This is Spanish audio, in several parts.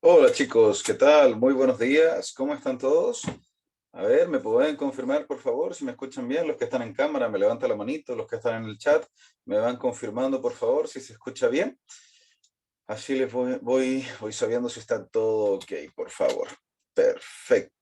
Hola chicos, ¿qué tal? Muy buenos días, ¿cómo están todos? A ver, ¿me pueden confirmar por favor si me escuchan bien? Los que están en cámara, me levantan la manito, los que están en el chat, me van confirmando por favor si se escucha bien. Así les voy sabiendo si está todo ok, por favor. Perfecto.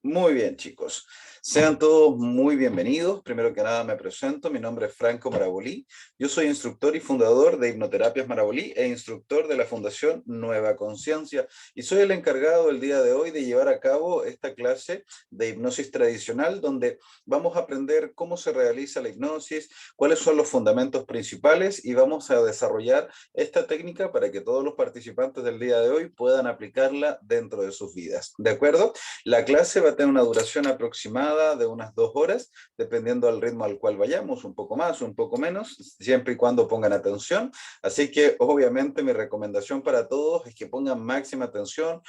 Muy bien, chicos. Sean todos muy bienvenidos. Primero que nada me presento. Mi nombre es Franco Marabolí. Yo soy instructor y fundador de Hipnoterapias Marabolí e instructor de la Fundación Nueva Conciencia. Y soy el encargado el día de hoy de llevar a cabo esta clase de hipnosis tradicional donde vamos a aprender cómo se realiza la hipnosis, cuáles son los fundamentos principales y vamos a desarrollar esta técnica para que todos los participantes del día de hoy puedan aplicarla dentro de sus vidas. ¿De acuerdo? La clase va a tener una duración aproximada de unas 2 horas, dependiendo del ritmo al cual vayamos, un poco más, un poco menos, siempre y cuando pongan atención. Así que obviamente mi recomendación para todos es que pongan máxima atención,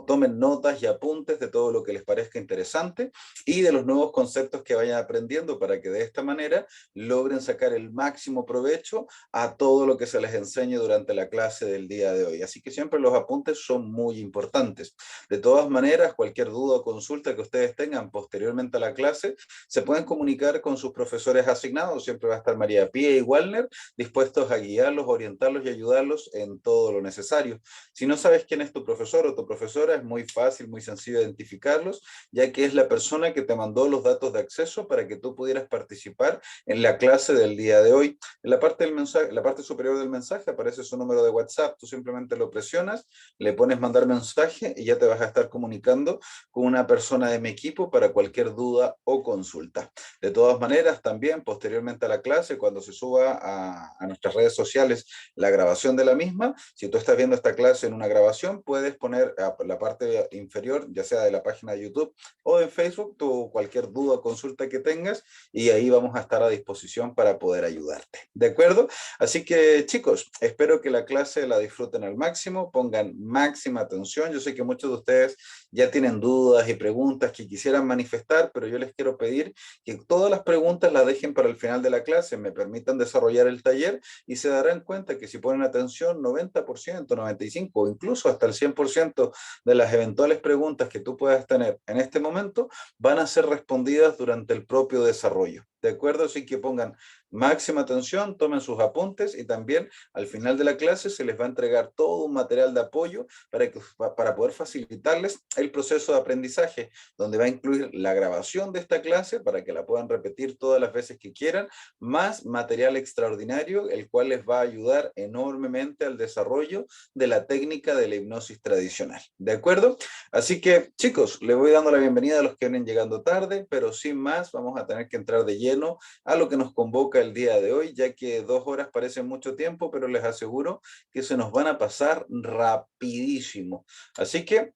tomen notas y apuntes de todo lo que les parezca interesante y de los nuevos conceptos que vayan aprendiendo para que de esta manera logren sacar el máximo provecho a todo lo que se les enseñe durante la clase del día de hoy. Así que siempre los apuntes son muy importantes. De todas maneras, cualquier duda o consulta que ustedes tengan posteriormente a la clase, se pueden comunicar con sus profesores asignados. Siempre va a estar María Pía y Walner dispuestos a guiarlos, orientarlos y ayudarlos en todo lo necesario. Si no sabes quién es tu profesor o tu profesora, es muy fácil, muy sencillo identificarlos, ya que es la persona que te mandó los datos de acceso para que tú pudieras participar en la clase del día de hoy. En la parte del mensaje, en la parte superior del mensaje aparece su número de WhatsApp. Tú simplemente lo presionas, le pones mandar mensaje y ya te vas a estar comunicando con una persona de mi equipo para cualquier duda o consulta. De todas maneras, también posteriormente a la clase, cuando se suba a nuestras redes sociales la grabación de la misma, si tú estás viendo esta clase en una grabación, puedes poner a la parte inferior, ya sea de la página de YouTube o de Facebook, cualquier duda o consulta que tengas y ahí vamos a estar a disposición para poder ayudarte. ¿De acuerdo? Así que chicos, espero que la clase la disfruten al máximo, pongan máxima atención. Yo sé que muchos de ustedes ya tienen dudas y preguntas que quisieran manifestar, pero yo les quiero pedir que todas las preguntas las dejen para el final de la clase, me permitan desarrollar el taller y se darán cuenta que si ponen atención, 90%, 95% o incluso hasta el 100% de las eventuales preguntas que tú puedas tener en este momento van a ser respondidas durante el propio desarrollo. ¿De acuerdo? Así que pongan máxima atención, tomen sus apuntes y también al final de la clase se les va a entregar todo un material de apoyo para poder facilitarles el proceso de aprendizaje, donde va a incluir la grabación de esta clase para que la puedan repetir todas las veces que quieran, más material extraordinario, el cual les va a ayudar enormemente al desarrollo de la técnica de la hipnosis tradicional. ¿De acuerdo? Así que, chicos, les voy dando la bienvenida a los que vienen llegando tarde, pero sin más, vamos a tener que entrar de lleno a lo que nos convoca el día de hoy, ya que 2 horas parecen mucho tiempo, pero les aseguro que se nos van a pasar rapidísimo. Así que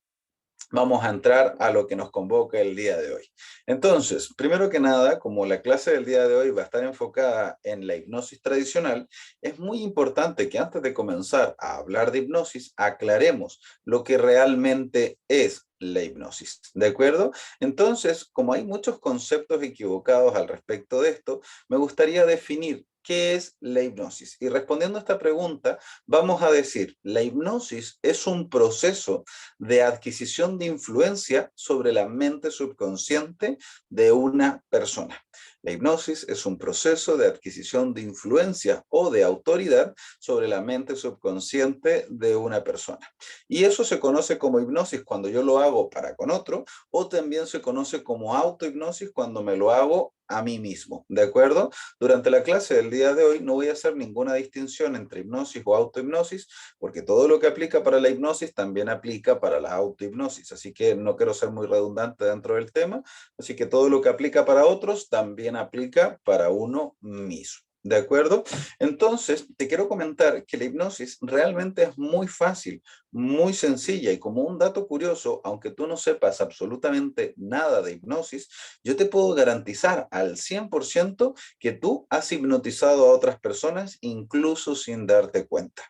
vamos a entrar a lo que nos convoca el día de hoy. Entonces, primero que nada, como la clase del día de hoy va a estar enfocada en la hipnosis tradicional, es muy importante que antes de comenzar a hablar de hipnosis, aclaremos lo que realmente es la hipnosis, ¿de acuerdo? Entonces, como hay muchos conceptos equivocados al respecto de esto, me gustaría definir qué es la hipnosis. Y respondiendo a esta pregunta, vamos a decir, la hipnosis es un proceso de adquisición de influencia sobre la mente subconsciente de una persona. La hipnosis es un proceso de adquisición de influencia o de autoridad sobre la mente subconsciente de una persona. Y eso se conoce como hipnosis cuando yo lo hago para con otro, o también se conoce como autohipnosis cuando me lo hago a mí mismo, ¿de acuerdo? Durante la clase del día de hoy no voy a hacer ninguna distinción entre hipnosis o autohipnosis, porque todo lo que aplica para la hipnosis también aplica para la autohipnosis, así que no quiero ser muy redundante dentro del tema, así que todo lo que aplica para otros también aplica para uno mismo. ¿De acuerdo? Entonces, te quiero comentar que la hipnosis realmente es muy fácil, muy sencilla y como un dato curioso, aunque tú no sepas absolutamente nada de hipnosis, yo te puedo garantizar al 100% que tú has hipnotizado a otras personas incluso sin darte cuenta.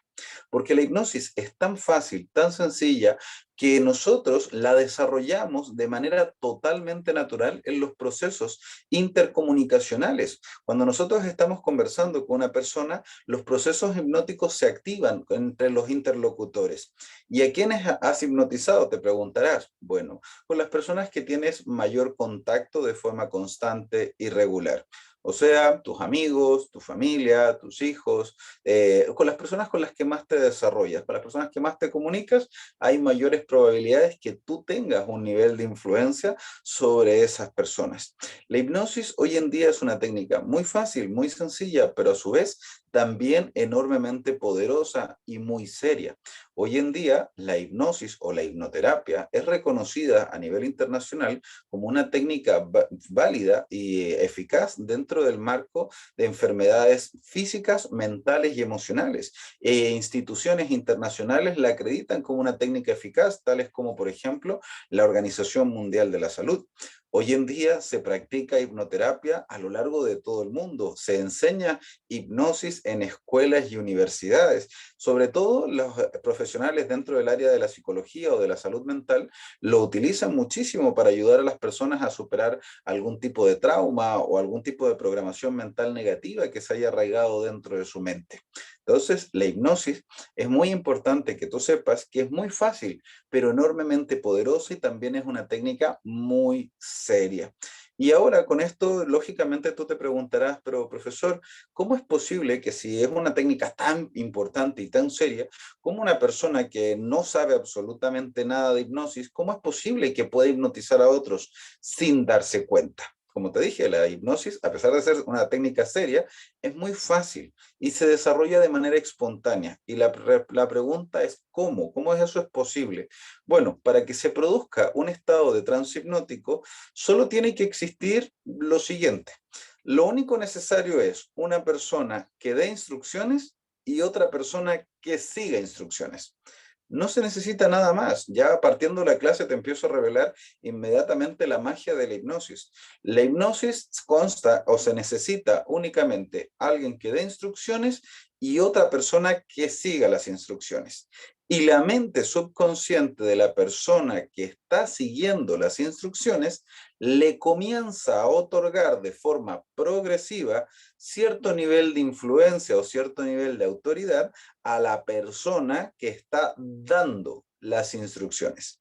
¿Por Porque la hipnosis es tan fácil, tan sencilla, que nosotros la desarrollamos de manera totalmente natural en los procesos intercomunicacionales. Cuando nosotros estamos conversando con una persona, los procesos hipnóticos se activan entre los interlocutores. ¿Y a quiénes has hipnotizado? Te preguntarás. Bueno, con las personas que tienes mayor contacto de forma constante y regular. O sea, tus amigos, tu familia, tus hijos, con las personas con las que más te desarrollas, con las personas que más te comunicas, hay mayores probabilidades que tú tengas un nivel de influencia sobre esas personas. La hipnosis hoy en día es una técnica muy fácil, muy sencilla, pero a su vez también enormemente poderosa y muy seria. Hoy en día, la hipnosis o la hipnoterapia es reconocida a nivel internacional como una técnica válida y eficaz dentro del marco de enfermedades físicas, mentales y emocionales. Instituciones internacionales la acreditan como una técnica eficaz, tales como, por ejemplo, la Organización Mundial de la Salud. Hoy en día se practica hipnoterapia a lo largo de todo el mundo. Se enseña hipnosis en escuelas y universidades. Sobre todo los profesionales dentro del área de la psicología o de la salud mental lo utilizan muchísimo para ayudar a las personas a superar algún tipo de trauma o algún tipo de programación mental negativa que se haya arraigado dentro de su mente. Entonces, la hipnosis es muy importante que tú sepas que es muy fácil, pero enormemente poderosa y también es una técnica muy seria. Y ahora con esto, lógicamente tú te preguntarás, pero profesor, ¿cómo es posible que si es una técnica tan importante y tan seria, como una persona que no sabe absolutamente nada de hipnosis, cómo es posible que pueda hipnotizar a otros sin darse cuenta? Como te dije, la hipnosis, a pesar de ser una técnica seria, es muy fácil y se desarrolla de manera espontánea. Y la pregunta es, ¿cómo? ¿Cómo es eso es posible? Bueno, para que se produzca un estado de trance hipnótico, solo tiene que existir lo siguiente. Lo único necesario es una persona que dé instrucciones y otra persona que siga instrucciones. No se necesita nada más. Ya partiendo de la clase te empiezo a revelar inmediatamente la magia de la hipnosis. La hipnosis consta o se necesita únicamente alguien que dé instrucciones y otra persona que siga las instrucciones. Y la mente subconsciente de la persona que está siguiendo las instrucciones le comienza a otorgar de forma progresiva cierto nivel de influencia o cierto nivel de autoridad a la persona que está dando las instrucciones.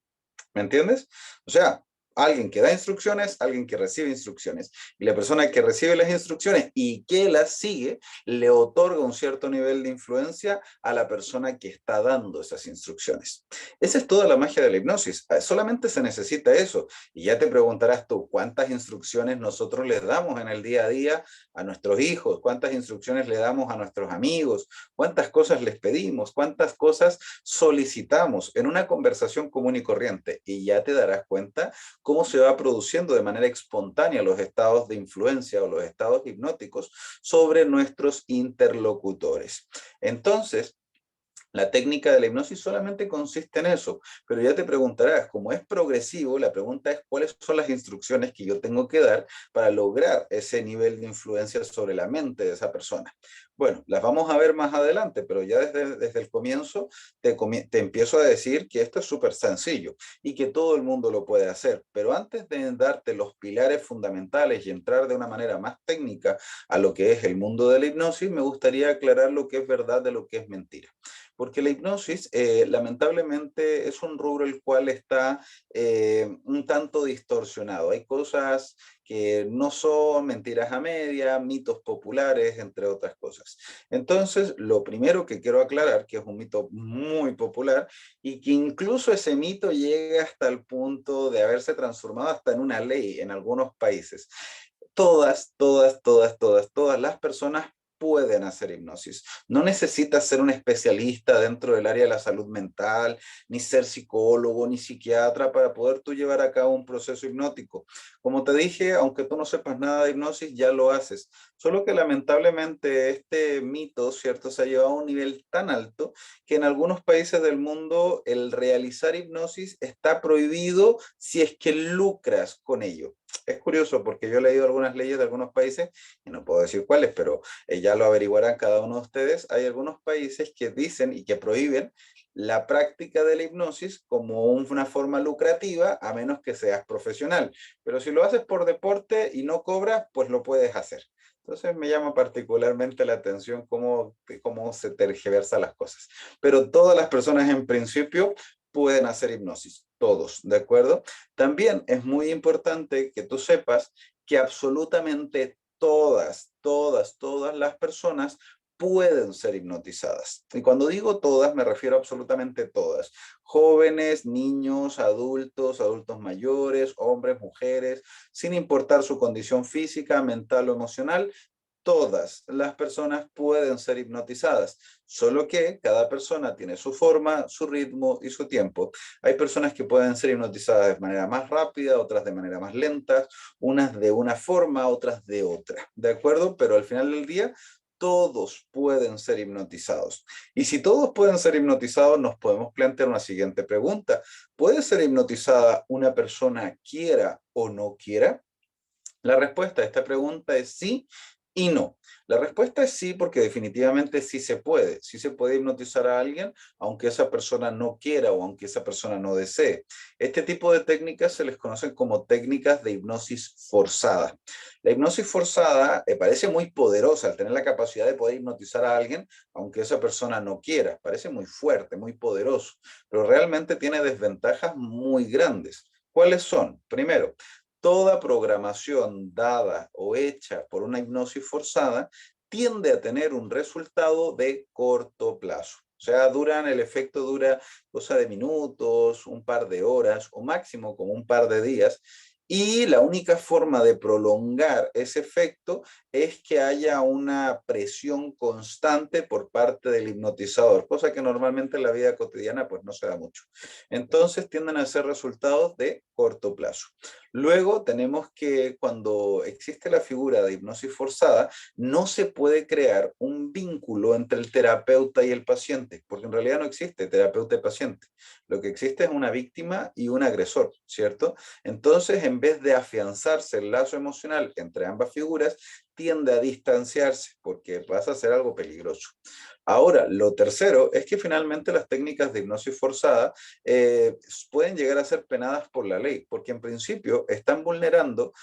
¿Me entiendes? O sea, alguien que da instrucciones, alguien que recibe instrucciones. Y la persona que recibe las instrucciones y que las sigue, le otorga un cierto nivel de influencia a la persona que está dando esas instrucciones. Esa es toda la magia de la hipnosis. Solamente se necesita eso. Y ya te preguntarás tú, ¿cuántas instrucciones nosotros les damos en el día a día a nuestros hijos? ¿Cuántas instrucciones le damos a nuestros amigos? ¿Cuántas cosas les pedimos? ¿Cuántas cosas solicitamos en una conversación común y corriente? Y ya te darás cuenta cómo se va produciendo de manera espontánea los estados de influencia o los estados hipnóticos sobre nuestros interlocutores. Entonces, la técnica de la hipnosis solamente consiste en eso, pero ya te preguntarás, como es progresivo, la pregunta es cuáles son las instrucciones que yo tengo que dar para lograr ese nivel de influencia sobre la mente de esa persona. Bueno, las vamos a ver más adelante, pero ya desde el comienzo te empiezo a decir que esto es súper sencillo y que todo el mundo lo puede hacer. Pero antes de darte los pilares fundamentales y entrar de una manera más técnica a lo que es el mundo de la hipnosis, me gustaría aclarar lo que es verdad de lo que es mentira. Porque la hipnosis, lamentablemente, es un rubro el cual está un tanto distorsionado. Hay cosas que no son mentiras a media, mitos populares, entre otras cosas. Entonces, lo primero que quiero aclarar, que es un mito muy popular y que incluso ese mito llega hasta el punto de haberse transformado hasta en una ley en algunos países. Todas las personas pueden hacer hipnosis. No necesitas ser un especialista dentro del área de la salud mental, ni ser psicólogo, ni psiquiatra para poder tú llevar a cabo un proceso hipnótico. Como te dije, aunque tú no sepas nada de hipnosis, ya lo haces. Solo que lamentablemente este mito, ¿cierto?, se ha llevado a un nivel tan alto que en algunos países del mundo el realizar hipnosis está prohibido si es que lucras con ello. Es curioso porque yo he leído algunas leyes de algunos países, y no puedo decir cuáles, pero ya lo averiguarán cada uno de ustedes. Hay algunos países que dicen y que prohíben la práctica de la hipnosis como una forma lucrativa, a menos que seas profesional. Pero si lo haces por deporte y no cobras, pues lo puedes hacer. Entonces me llama particularmente la atención cómo se tergiversan las cosas. Pero todas las personas en principio pueden hacer hipnosis, todos, ¿de acuerdo? También es muy importante que tú sepas que absolutamente todas las personas pueden ser hipnotizadas. Y cuando digo todas, me refiero a absolutamente todas. Jóvenes, niños, adultos mayores, hombres, mujeres, sin importar su condición física, mental o emocional, todas las personas pueden ser hipnotizadas, solo que cada persona tiene su forma, su ritmo y su tiempo. Hay personas que pueden ser hipnotizadas de manera más rápida, otras de manera más lenta, unas de una forma, otras de otra, ¿de acuerdo? Pero al final del día, todos pueden ser hipnotizados. Y si todos pueden ser hipnotizados, nos podemos plantear una siguiente pregunta. ¿Puede ser hipnotizada una persona quiera o no quiera? La respuesta a esta pregunta es sí y no. La respuesta es sí porque definitivamente sí se puede hipnotizar a alguien aunque esa persona no quiera o aunque esa persona no desee. Este tipo de técnicas se les conocen como técnicas de hipnosis forzada. La hipnosis forzada parece muy poderosa al tener la capacidad de poder hipnotizar a alguien aunque esa persona no quiera. Parece muy fuerte, muy poderoso, pero realmente tiene desventajas muy grandes. ¿Cuáles son? Primero, toda programación dada o hecha por una hipnosis forzada tiende a tener un resultado de corto plazo. O sea, el efecto dura cosa de minutos, un par de horas o máximo como un par de días. Y la única forma de prolongar ese efecto es que haya una presión constante por parte del hipnotizador, cosa que normalmente en la vida cotidiana pues no se da mucho. Entonces tienden a ser resultados de corto plazo. Luego tenemos que cuando existe la figura de hipnosis forzada, no se puede crear un vínculo entre el terapeuta y el paciente, porque en realidad no existe terapeuta y paciente. Lo que existe es una víctima y un agresor, ¿cierto? Entonces, en vez de afianzarse el lazo emocional entre ambas figuras, tiende a distanciarse porque pasa a ser algo peligroso. Ahora, lo tercero es que finalmente las técnicas de hipnosis forzada pueden llegar a ser penadas por la ley, porque en principio están vulnerando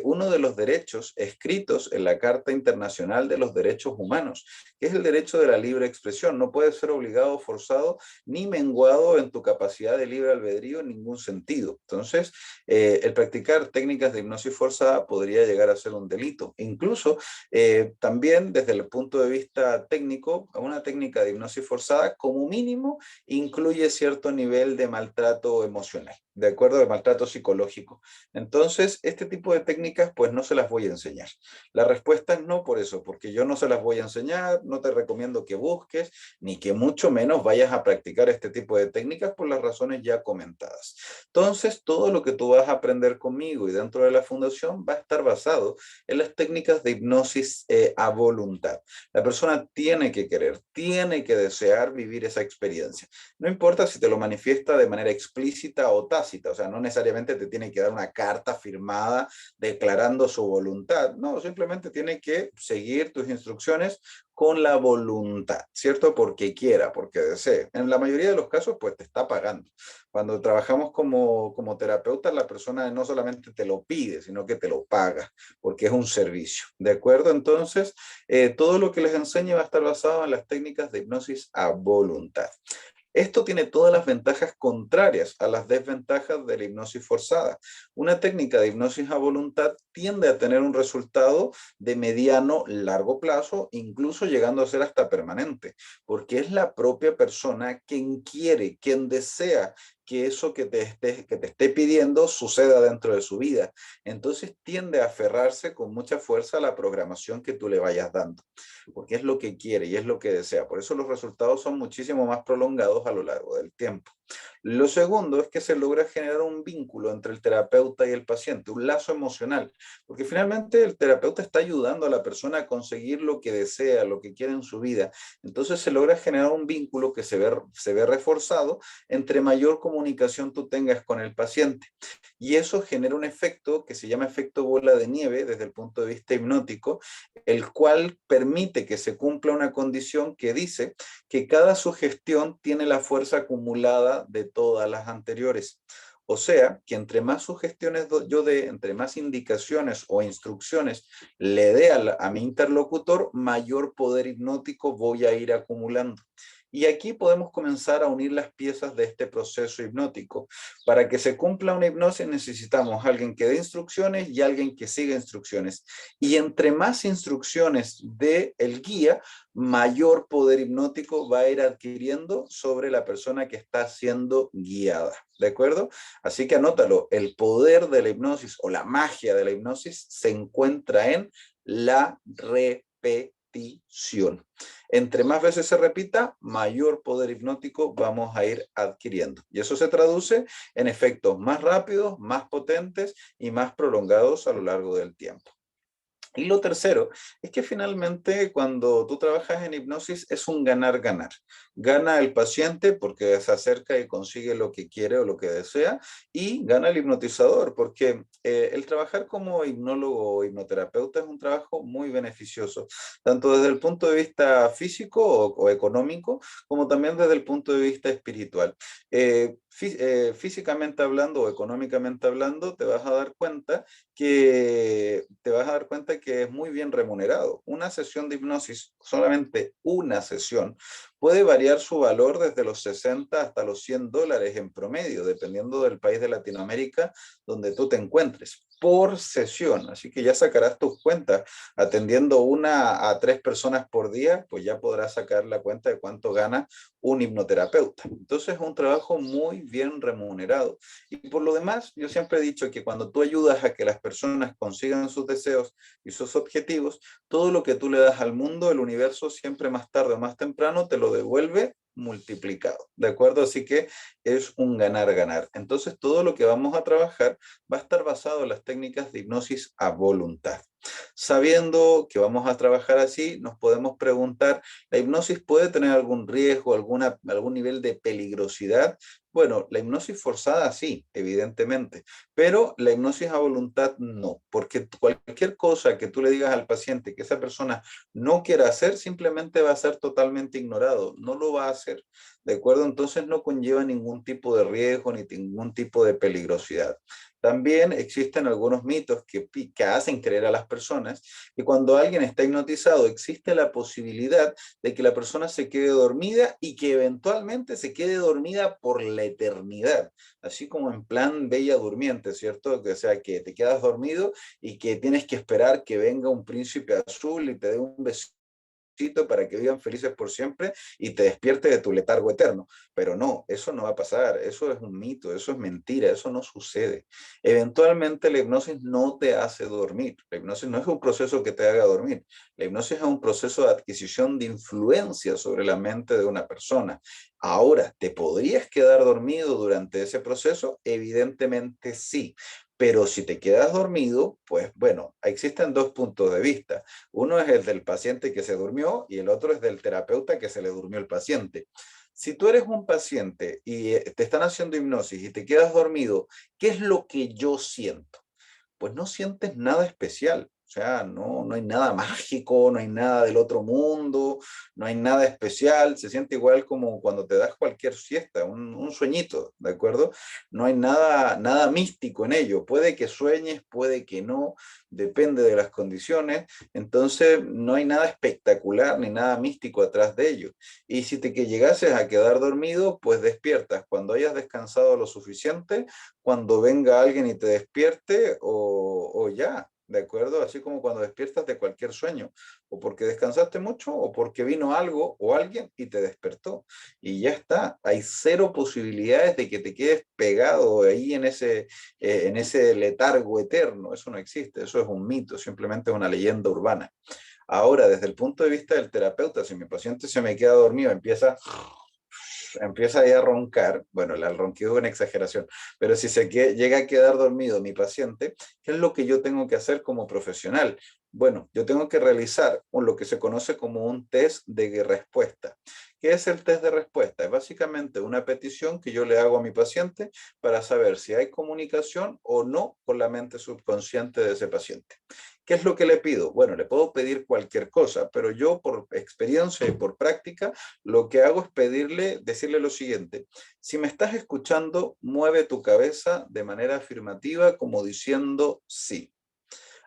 uno de los derechos escritos en la Carta Internacional de los Derechos Humanos, que es el derecho de la libre expresión. No puedes ser obligado o forzado ni menguado en tu capacidad de libre albedrío en ningún sentido. Entonces, el practicar técnicas de hipnosis forzada podría llegar a ser un delito. Incluso también desde el punto de vista técnico, una técnica de hipnosis forzada como mínimo incluye cierto nivel de maltrato emocional, de acuerdo, de maltrato psicológico. Entonces, este tipo de técnicas pues no se las voy a enseñar. La respuesta es no por eso, porque yo no se las voy a enseñar, no te recomiendo que busques, ni que mucho menos vayas a practicar este tipo de técnicas por las razones ya comentadas. Entonces, todo lo que tú vas a aprender conmigo y dentro de la fundación va a estar basado en las técnicas de hipnosis a voluntad. La persona tiene que querer, tiene que desear vivir esa experiencia. No importa si te lo manifiesta de manera explícita o tácita, o sea, no necesariamente te tiene que dar una carta firmada declarando su voluntad, no, simplemente tiene que seguir tus instrucciones con la voluntad, ¿cierto? Porque quiera, porque desee. En la mayoría de los casos, pues te está pagando. Cuando trabajamos como terapeuta, la persona no solamente te lo pide, sino que te lo paga, porque es un servicio, ¿de acuerdo? Entonces, todo lo que les enseñe va a estar basado en las técnicas de hipnosis a voluntad. Esto tiene todas las ventajas contrarias a las desventajas de la hipnosis forzada. Una técnica de hipnosis a voluntad tiende a tener un resultado de mediano, largo plazo, incluso llegando a ser hasta permanente, porque es la propia persona quien quiere, quien desea que eso que te esté pidiendo suceda dentro de su vida. Entonces tiende a aferrarse con mucha fuerza a la programación que tú le vayas dando, porque es lo que quiere y es lo que desea. Por eso los resultados son muchísimo más prolongados a lo largo del tiempo. Lo segundo es que se logra generar un vínculo entre el terapeuta y el paciente, un lazo emocional, porque finalmente el terapeuta está ayudando a la persona a conseguir lo que desea, lo que quiere en su vida. Entonces se logra generar un vínculo que se ve reforzado entre mayor comunicación tú tengas con el paciente. Y eso genera un efecto que se llama efecto bola de nieve desde el punto de vista hipnótico, el cual permite que se cumpla una condición que dice que cada sugestión tiene la fuerza acumulada de todas las anteriores. O sea, que entre más sugestiones yo dé, entre más indicaciones o instrucciones le dé a mi interlocutor, mayor poder hipnótico voy a ir acumulando. Y aquí podemos comenzar a unir las piezas de este proceso hipnótico. Para que se cumpla una hipnosis necesitamos alguien que dé instrucciones y alguien que siga instrucciones. Y entre más instrucciones dé el guía, mayor poder hipnótico va a ir adquiriendo sobre la persona que está siendo guiada. ¿De acuerdo? Así que anótalo, el poder de la hipnosis o la magia de la hipnosis se encuentra en la repetición. Entre más veces se repita, mayor poder hipnótico vamos a ir adquiriendo. Y eso se traduce en efectos más rápidos, más potentes y más prolongados a lo largo del tiempo. Y lo tercero es que finalmente cuando tú trabajas en hipnosis es un ganar-ganar. Gana el paciente porque se acerca y consigue lo que quiere o lo que desea, y gana el hipnotizador porque el trabajar como hipnólogo o hipnoterapeuta es un trabajo muy beneficioso, tanto desde el punto de vista físico o económico, como también desde el punto de vista espiritual. Físicamente hablando o económicamente hablando, te vas a dar cuenta que es muy bien remunerado. Una sesión de hipnosis, solamente una sesión, puede variar su valor desde los 60 hasta los $100 en promedio, dependiendo del país de Latinoamérica donde tú te encuentres, por sesión. Así que ya sacarás tus cuentas. Atendiendo 1 a 3 personas por día, pues ya podrás sacar la cuenta de cuánto gana un hipnoterapeuta. Entonces es un trabajo muy bien remunerado. Y por lo demás, yo siempre he dicho que cuando tú ayudas a que las personas consigan sus deseos y sus objetivos, todo lo que tú le das al mundo, el universo siempre más tarde o más temprano te lo devuelve multiplicado, ¿de acuerdo? Así que es un ganar-ganar. Entonces todo lo que vamos a trabajar va a estar basado en las técnicas de hipnosis a voluntad. Sabiendo que vamos a trabajar así, nos podemos preguntar, ¿la hipnosis puede tener algún riesgo, algún nivel de peligrosidad? Bueno, la hipnosis forzada sí, evidentemente, pero la hipnosis a voluntad no, porque cualquier cosa que tú le digas al paciente que esa persona no quiera hacer, simplemente va a ser totalmente ignorado, no lo va a hacer, ¿de acuerdo? Entonces no conlleva ningún tipo de riesgo ni ningún tipo de peligrosidad. También existen algunos mitos que hacen creer a las personas que cuando alguien está hipnotizado existe la posibilidad de que la persona se quede dormida y que eventualmente se quede dormida por la eternidad, así como en plan Bella Durmiente, ¿cierto? O sea, que te quedas dormido y que tienes que esperar que venga un príncipe azul y te dé un besito para que vivan felices por siempre y te despierte de tu letargo eterno. Pero no, eso no va a pasar, eso es un mito, eso es mentira, eso no sucede. Eventualmente la hipnosis no te hace dormir, la hipnosis no es un proceso que te haga dormir, la hipnosis es un proceso de adquisición de influencia sobre la mente de una persona. Ahora, ¿te podrías quedar dormido durante ese proceso? Evidentemente sí. Pero si te quedas dormido, pues bueno, existen dos puntos de vista. Uno es el del paciente que se durmió y el otro es del terapeuta que se le durmió el paciente. Si tú eres un paciente y te están haciendo hipnosis y te quedas dormido, ¿qué es lo que yo siento? Pues no sientes nada especial. O sea, no hay nada mágico, no hay nada del otro mundo, no hay nada especial. Se siente igual como cuando te das cualquier siesta, un sueñito, ¿de acuerdo? No hay nada místico en ello. Puede que sueñes, puede que no, depende de las condiciones. Entonces, no hay nada espectacular ni nada místico atrás de ello. Y si te que llegases a quedar dormido, pues despiertas cuando hayas descansado lo suficiente, cuando venga alguien y te despierte o ya, ¿de acuerdo? Así como cuando despiertas de cualquier sueño, o porque descansaste mucho o porque vino algo o alguien y te despertó. Y ya está, hay cero posibilidades de que te quedes pegado ahí en ese letargo eterno. Eso no existe, eso es un mito, simplemente es una leyenda urbana. Ahora, desde el punto de vista del terapeuta, si mi paciente se me queda dormido, empieza empieza ahí a roncar, bueno, el ronquido es una exageración, pero si llega a quedar dormido mi paciente, ¿qué es lo que yo tengo que hacer como profesional? Bueno, yo tengo que realizar lo que se conoce como un test de respuesta. ¿Qué es el test de respuesta? Es básicamente una petición que yo le hago a mi paciente para saber si hay comunicación o no con la mente subconsciente de ese paciente. ¿Qué es lo que le pido? Bueno, le puedo pedir cualquier cosa, pero yo por experiencia y por práctica, lo que hago es decirle lo siguiente: si me estás escuchando, mueve tu cabeza de manera afirmativa como diciendo sí.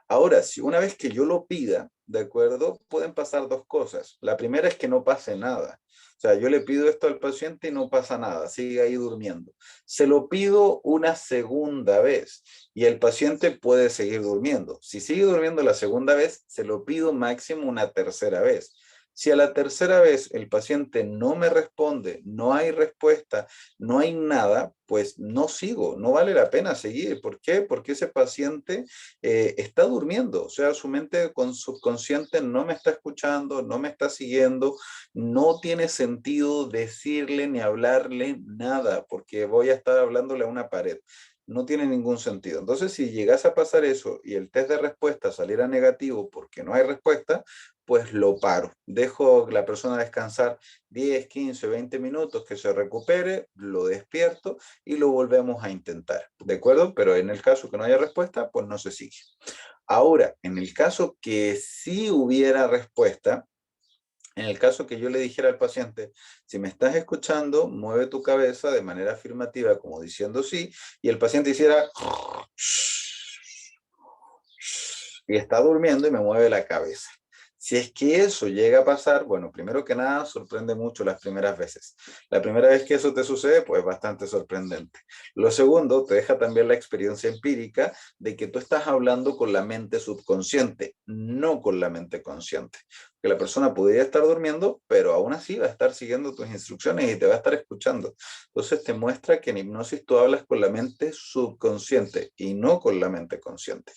Ahora, si una vez que yo lo pida, ¿de acuerdo? Pueden pasar dos cosas. La primera es que no pase nada. O sea, yo le pido esto al paciente y no pasa nada, sigue ahí durmiendo. Se lo pido una segunda vez y el paciente puede seguir durmiendo. Si sigue durmiendo la segunda vez, se lo pido máximo una tercera vez. Si a la tercera vez el paciente no me responde, no hay respuesta, no hay nada, pues no sigo, no vale la pena seguir. ¿Por qué? Porque ese paciente está durmiendo, o sea, su mente con subconsciente no me está escuchando, no me está siguiendo, no tiene sentido decirle ni hablarle nada, porque voy a estar hablándole a una pared. No tiene ningún sentido. Entonces, si llegase a pasar eso y el test de respuesta saliera negativo porque no hay respuesta, pues lo paro. Dejo a la persona descansar 10, 15, 20 minutos, que se recupere, lo despierto y lo volvemos a intentar. ¿De acuerdo? Pero en el caso que no haya respuesta, pues no se sigue. Ahora, en el caso que sí hubiera respuesta, en el caso que yo le dijera al paciente, si me estás escuchando, mueve tu cabeza de manera afirmativa, como diciendo sí, y el paciente hiciera y está durmiendo y me mueve la cabeza. Si es que eso llega a pasar, bueno, primero que nada, sorprende mucho las primeras veces. La primera vez que eso te sucede, pues bastante sorprendente. Lo segundo, te deja también la experiencia empírica de que tú estás hablando con la mente subconsciente, no con la mente consciente. Que la persona podría estar durmiendo, pero aún así va a estar siguiendo tus instrucciones y te va a estar escuchando. Entonces te muestra que en hipnosis tú hablas con la mente subconsciente y no con la mente consciente.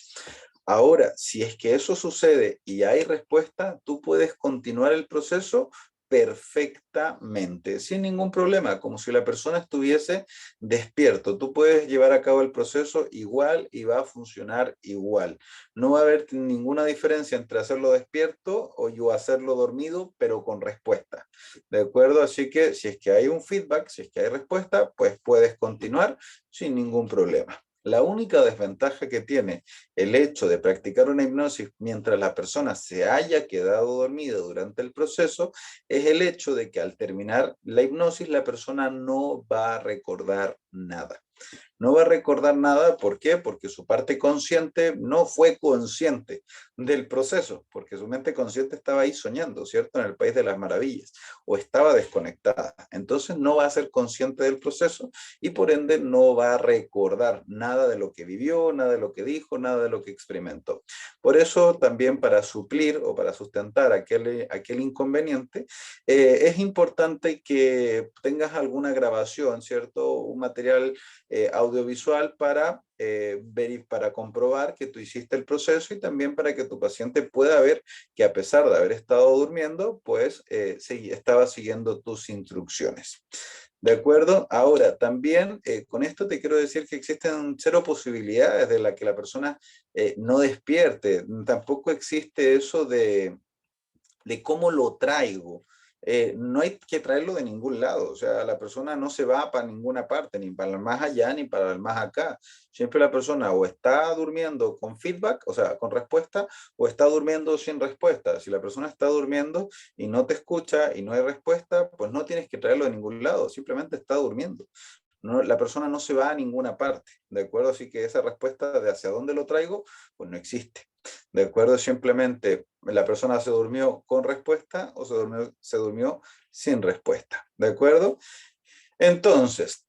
Ahora, si es que eso sucede y hay respuesta, tú puedes continuar el proceso perfectamente, sin ningún problema, como si la persona estuviese despierto. Tú puedes llevar a cabo el proceso igual y va a funcionar igual. No va a haber ninguna diferencia entre hacerlo despierto o yo hacerlo dormido, pero con respuesta. ¿De acuerdo? Así que si es que hay un feedback, si es que hay respuesta, pues puedes continuar sin ningún problema. La única desventaja que tiene el hecho de practicar una hipnosis mientras la persona se haya quedado dormida durante el proceso es el hecho de que al terminar la hipnosis la persona no va a recordar nada. No va a recordar nada, ¿por qué? Porque su parte consciente no fue consciente del proceso, porque su mente consciente estaba ahí soñando, ¿cierto? En el país de las maravillas, o estaba desconectada. Entonces no va a ser consciente del proceso y por ende no va a recordar nada de lo que vivió, nada de lo que dijo, nada de lo que experimentó. Por eso también para suplir o para sustentar aquel inconveniente, es importante que tengas alguna grabación, ¿cierto? Un material audiovisual para comprobar que tú hiciste el proceso y también para que tu paciente pueda ver que a pesar de haber estado durmiendo, pues estaba siguiendo tus instrucciones. ¿De acuerdo? Ahora, también con esto te quiero decir que existen cero posibilidades de la que la persona no despierte. Tampoco existe eso de cómo lo traigo. No hay que traerlo de ningún lado, o sea, la persona no se va para ninguna parte, ni para el más allá, ni para el más acá. Siempre la persona o está durmiendo con feedback, o sea, con respuesta, o está durmiendo sin respuesta. Si la persona está durmiendo y no te escucha y no hay respuesta, pues no tienes que traerlo de ningún lado, simplemente está durmiendo. No, la persona no se va a ninguna parte, ¿de acuerdo? Así que esa respuesta de hacia dónde lo traigo, pues no existe. ¿De acuerdo? Simplemente la persona se durmió con respuesta o se durmió sin respuesta. ¿De acuerdo? Entonces,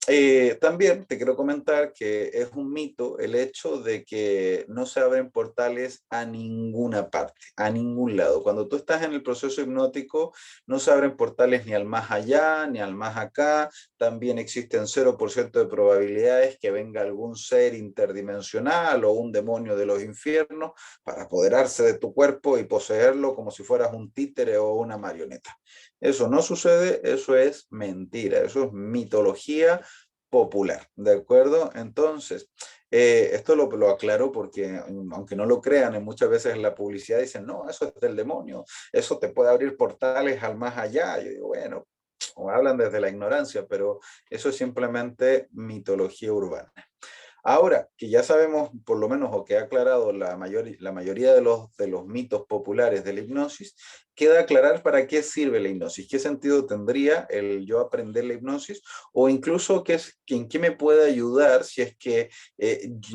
también te quiero comentar que es un mito el hecho de que no se abren portales a ninguna parte, a ningún lado. Cuando tú estás en el proceso hipnótico, no se abren portales ni al más allá, ni al más acá. También existen 0% de probabilidades que venga algún ser interdimensional o un demonio de los infiernos para apoderarse de tu cuerpo y poseerlo como si fueras un títere o una marioneta. Eso no sucede, eso es mentira, eso es mitología popular, ¿de acuerdo? Entonces, esto lo aclaro porque, aunque no lo crean, muchas veces en la publicidad dicen, no, eso es del demonio, eso te puede abrir portales al más allá. Yo digo, bueno, o hablan desde la ignorancia, pero eso es simplemente mitología urbana. Ahora que ya sabemos, por lo menos, o que ha aclarado la mayoría de los mitos populares de la hipnosis, queda aclarar para qué sirve la hipnosis, qué sentido tendría el yo aprender la hipnosis, o incluso en qué me puede ayudar si es que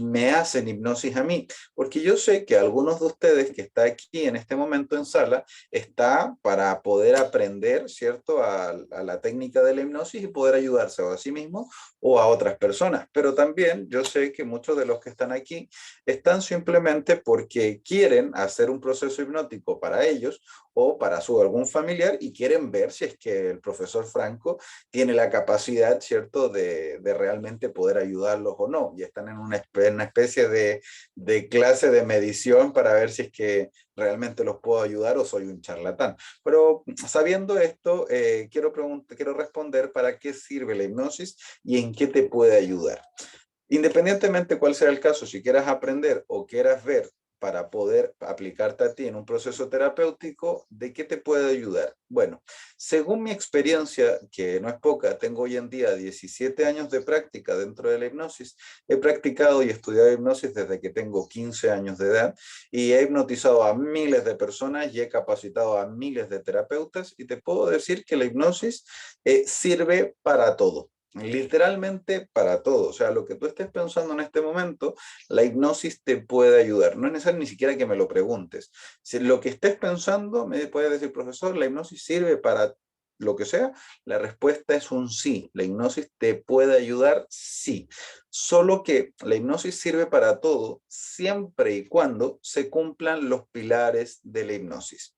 me hacen hipnosis a mí. Porque yo sé que algunos de ustedes que está aquí en este momento en sala, está para poder aprender, ¿cierto?, a la técnica de la hipnosis y poder ayudarse a sí mismo o a otras personas. Pero también yo sé que muchos de los que están aquí están simplemente porque quieren hacer un proceso hipnótico para ellos o para algún familiar y quieren ver si es que el profesor Franco tiene la capacidad, ¿cierto?, de realmente poder ayudarlos o no. Y están en una especie de clase de medición para ver si es que realmente los puedo ayudar o soy un charlatán. Pero sabiendo esto, quiero responder para qué sirve la hipnosis y en qué te puede ayudar. Independientemente cuál sea el caso, si quieras aprender o quieras ver para poder aplicarte a ti en un proceso terapéutico, ¿de qué te puede ayudar? Bueno, según mi experiencia, que no es poca, tengo hoy en día 17 años de práctica dentro de la hipnosis. He practicado y estudiado hipnosis desde que tengo 15 años de edad y he hipnotizado a miles de personas y he capacitado a miles de terapeutas y te puedo decir que la hipnosis sirve para todo. Literalmente para todo. O sea, lo que tú estés pensando en este momento, la hipnosis te puede ayudar. No es necesario ni siquiera que me lo preguntes. Si lo que estés pensando, me puede decir, profesor, la hipnosis sirve para lo que sea. La respuesta es un sí. La hipnosis te puede ayudar, sí. Solo que la hipnosis sirve para todo siempre y cuando se cumplan los pilares de la hipnosis.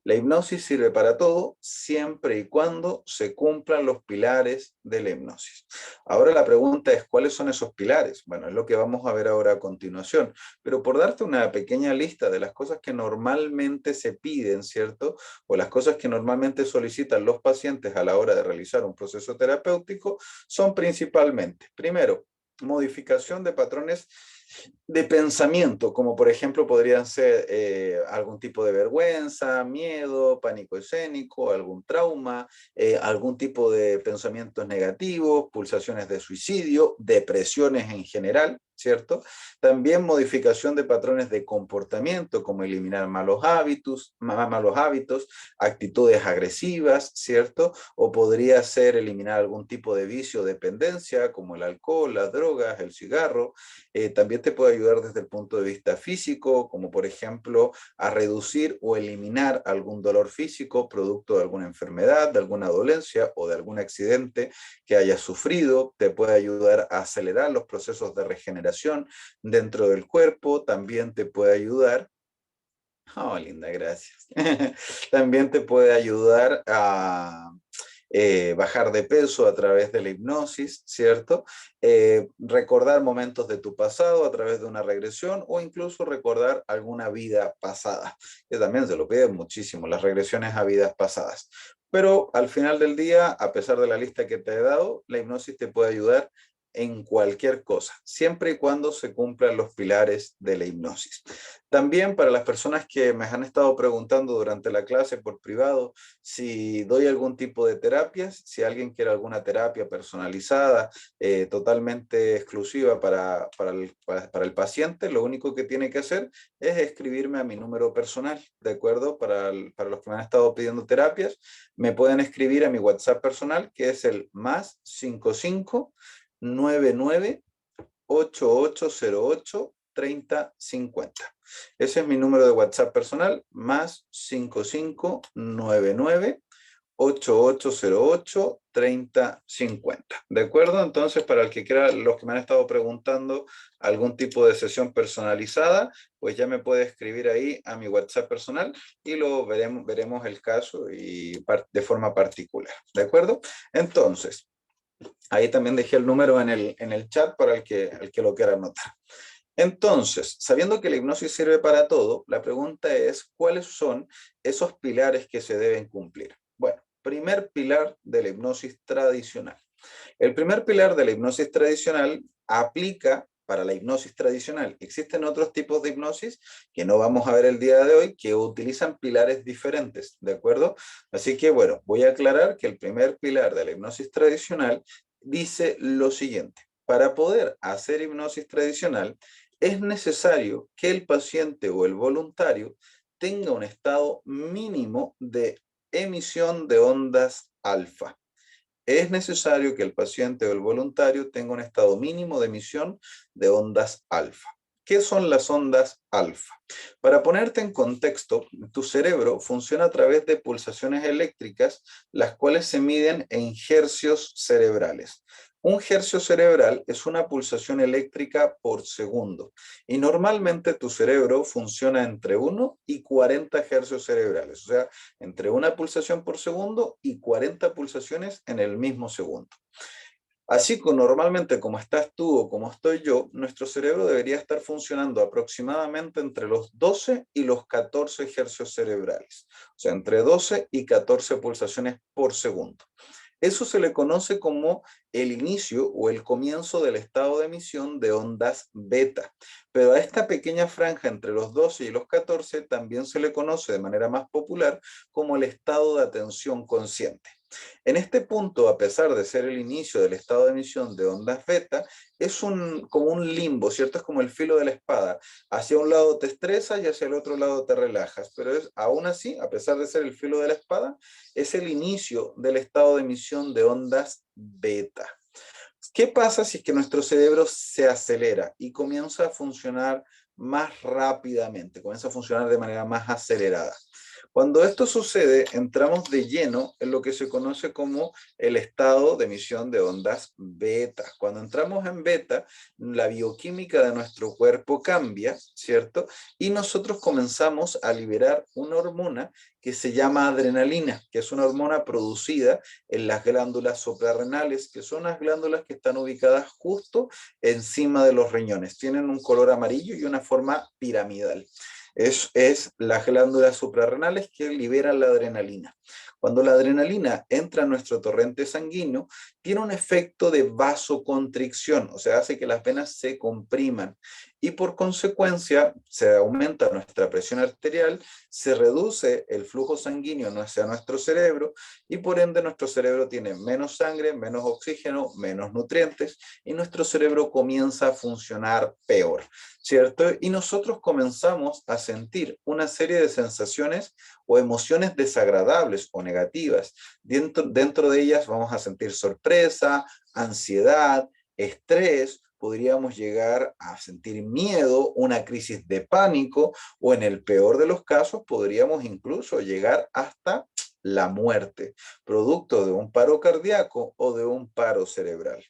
La hipnosis sirve para todo siempre y cuando se cumplan los pilares de la hipnosis. Ahora la pregunta es, ¿cuáles son esos pilares? Bueno, es lo que vamos a ver ahora a continuación, pero por darte una pequeña lista de las cosas que normalmente se piden, ¿cierto? O las cosas que normalmente solicitan los pacientes a la hora de realizar un proceso terapéutico, son principalmente, primero, modificación de patrones de pensamiento, como por ejemplo podrían ser algún tipo de vergüenza, miedo, pánico escénico, algún trauma, algún tipo de pensamientos negativos, pulsaciones de suicidio, depresiones en general, ¿cierto? También modificación de patrones de comportamiento, como eliminar malos hábitos, actitudes agresivas, ¿cierto? O podría ser eliminar algún tipo de vicio o dependencia, como el alcohol, las drogas, el cigarro. También te puede ayudar desde el punto de vista físico, como por ejemplo a reducir o eliminar algún dolor físico producto de alguna enfermedad, de alguna dolencia o de algún accidente que hayas sufrido. Te puede ayudar a acelerar los procesos de regeneración dentro del cuerpo. También te puede ayudar. Oh, linda, gracias. También te puede ayudar a bajar de peso a través de la hipnosis, ¿cierto? Recordar momentos de tu pasado a través de una regresión o incluso recordar alguna vida pasada, que también se lo piden muchísimo, las regresiones a vidas pasadas. Pero al final del día, a pesar de la lista que te he dado, la hipnosis te puede ayudar en cualquier cosa, siempre y cuando se cumplan los pilares de la hipnosis. También para las personas que me han estado preguntando durante la clase por privado, si doy algún tipo de terapias, si alguien quiere alguna terapia personalizada, totalmente exclusiva para el paciente, lo único que tiene que hacer es escribirme a mi número personal, ¿de acuerdo? Para los que me han estado pidiendo terapias, me pueden escribir a mi WhatsApp personal, que es el más 55 99 8808 3050. Ese es mi número de WhatsApp personal, más 5599 8808 3050. ¿De acuerdo? Entonces, para el que quiera, los que me han estado preguntando algún tipo de sesión personalizada, pues ya me puede escribir ahí a mi WhatsApp personal y lo veremos el caso y de forma particular. ¿De acuerdo? Entonces, ahí también dejé el número en el chat para el que lo quiera anotar. Entonces, sabiendo que la hipnosis sirve para todo, la pregunta es, ¿cuáles son esos pilares que se deben cumplir? Bueno, primer pilar de la hipnosis tradicional. El primer pilar de la hipnosis tradicional aplica para la hipnosis tradicional. Existen otros tipos de hipnosis que no vamos a ver el día de hoy que utilizan pilares diferentes, ¿de acuerdo? Así que bueno, voy a aclarar que el primer pilar de la hipnosis tradicional dice lo siguiente. Para poder hacer hipnosis tradicional es necesario que el paciente o el voluntario tenga un estado mínimo de emisión de ondas alfa. Es necesario que el paciente o el voluntario tenga un estado mínimo de emisión de ondas alfa. ¿Qué son las ondas alfa? Para ponerte en contexto, tu cerebro funciona a través de pulsaciones eléctricas, las cuales se miden en hercios cerebrales. Un hercio cerebral es una pulsación eléctrica por segundo y normalmente tu cerebro funciona entre 1 y 40 hercios cerebrales, o sea, entre una pulsación por segundo y 40 pulsaciones en el mismo segundo. Así que normalmente como estás tú o como estoy yo, nuestro cerebro debería estar funcionando aproximadamente entre los 12 y los 14 hercios cerebrales, o sea, entre 12 y 14 pulsaciones por segundo. Eso se le conoce como el inicio o el comienzo del estado de emisión de ondas beta. Pero a esta pequeña franja entre los 12 y los 14 también se le conoce de manera más popular como el estado de atención consciente. En este punto, a pesar de ser el inicio del estado de emisión de ondas beta, es como un limbo, ¿cierto? Es como el filo de la espada. Hacia un lado te estresas y hacia el otro lado te relajas. Pero aún así, a pesar de ser el filo de la espada, es el inicio del estado de emisión de ondas beta. ¿Qué pasa si es que nuestro cerebro se acelera y comienza a funcionar más rápidamente, comienza a funcionar de manera más acelerada? Cuando esto sucede, entramos de lleno en lo que se conoce como el estado de emisión de ondas beta. Cuando entramos en beta, la bioquímica de nuestro cuerpo cambia, ¿cierto? Y nosotros comenzamos a liberar una hormona que se llama adrenalina, que es una hormona producida en las glándulas suprarrenales, que son las glándulas que están ubicadas justo encima de los riñones. Tienen un color amarillo y una forma piramidal. Es las glándulas suprarrenales que liberan la adrenalina. Cuando la adrenalina entra a nuestro torrente sanguíneo, tiene un efecto de vasoconstricción, o sea, hace que las venas se compriman y por consecuencia se aumenta nuestra presión arterial, se reduce el flujo sanguíneo hacia nuestro cerebro y por ende nuestro cerebro tiene menos sangre, menos oxígeno, menos nutrientes y nuestro cerebro comienza a funcionar peor, ¿cierto? Y nosotros comenzamos a sentir una serie de sensaciones o emociones desagradables o negativas. Dentro de ellas vamos a sentir sorpresa, ansiedad, estrés, podríamos llegar a sentir miedo, una crisis de pánico o en el peor de los casos podríamos incluso llegar hasta la muerte, producto de un paro cardíaco o de un paro cerebral.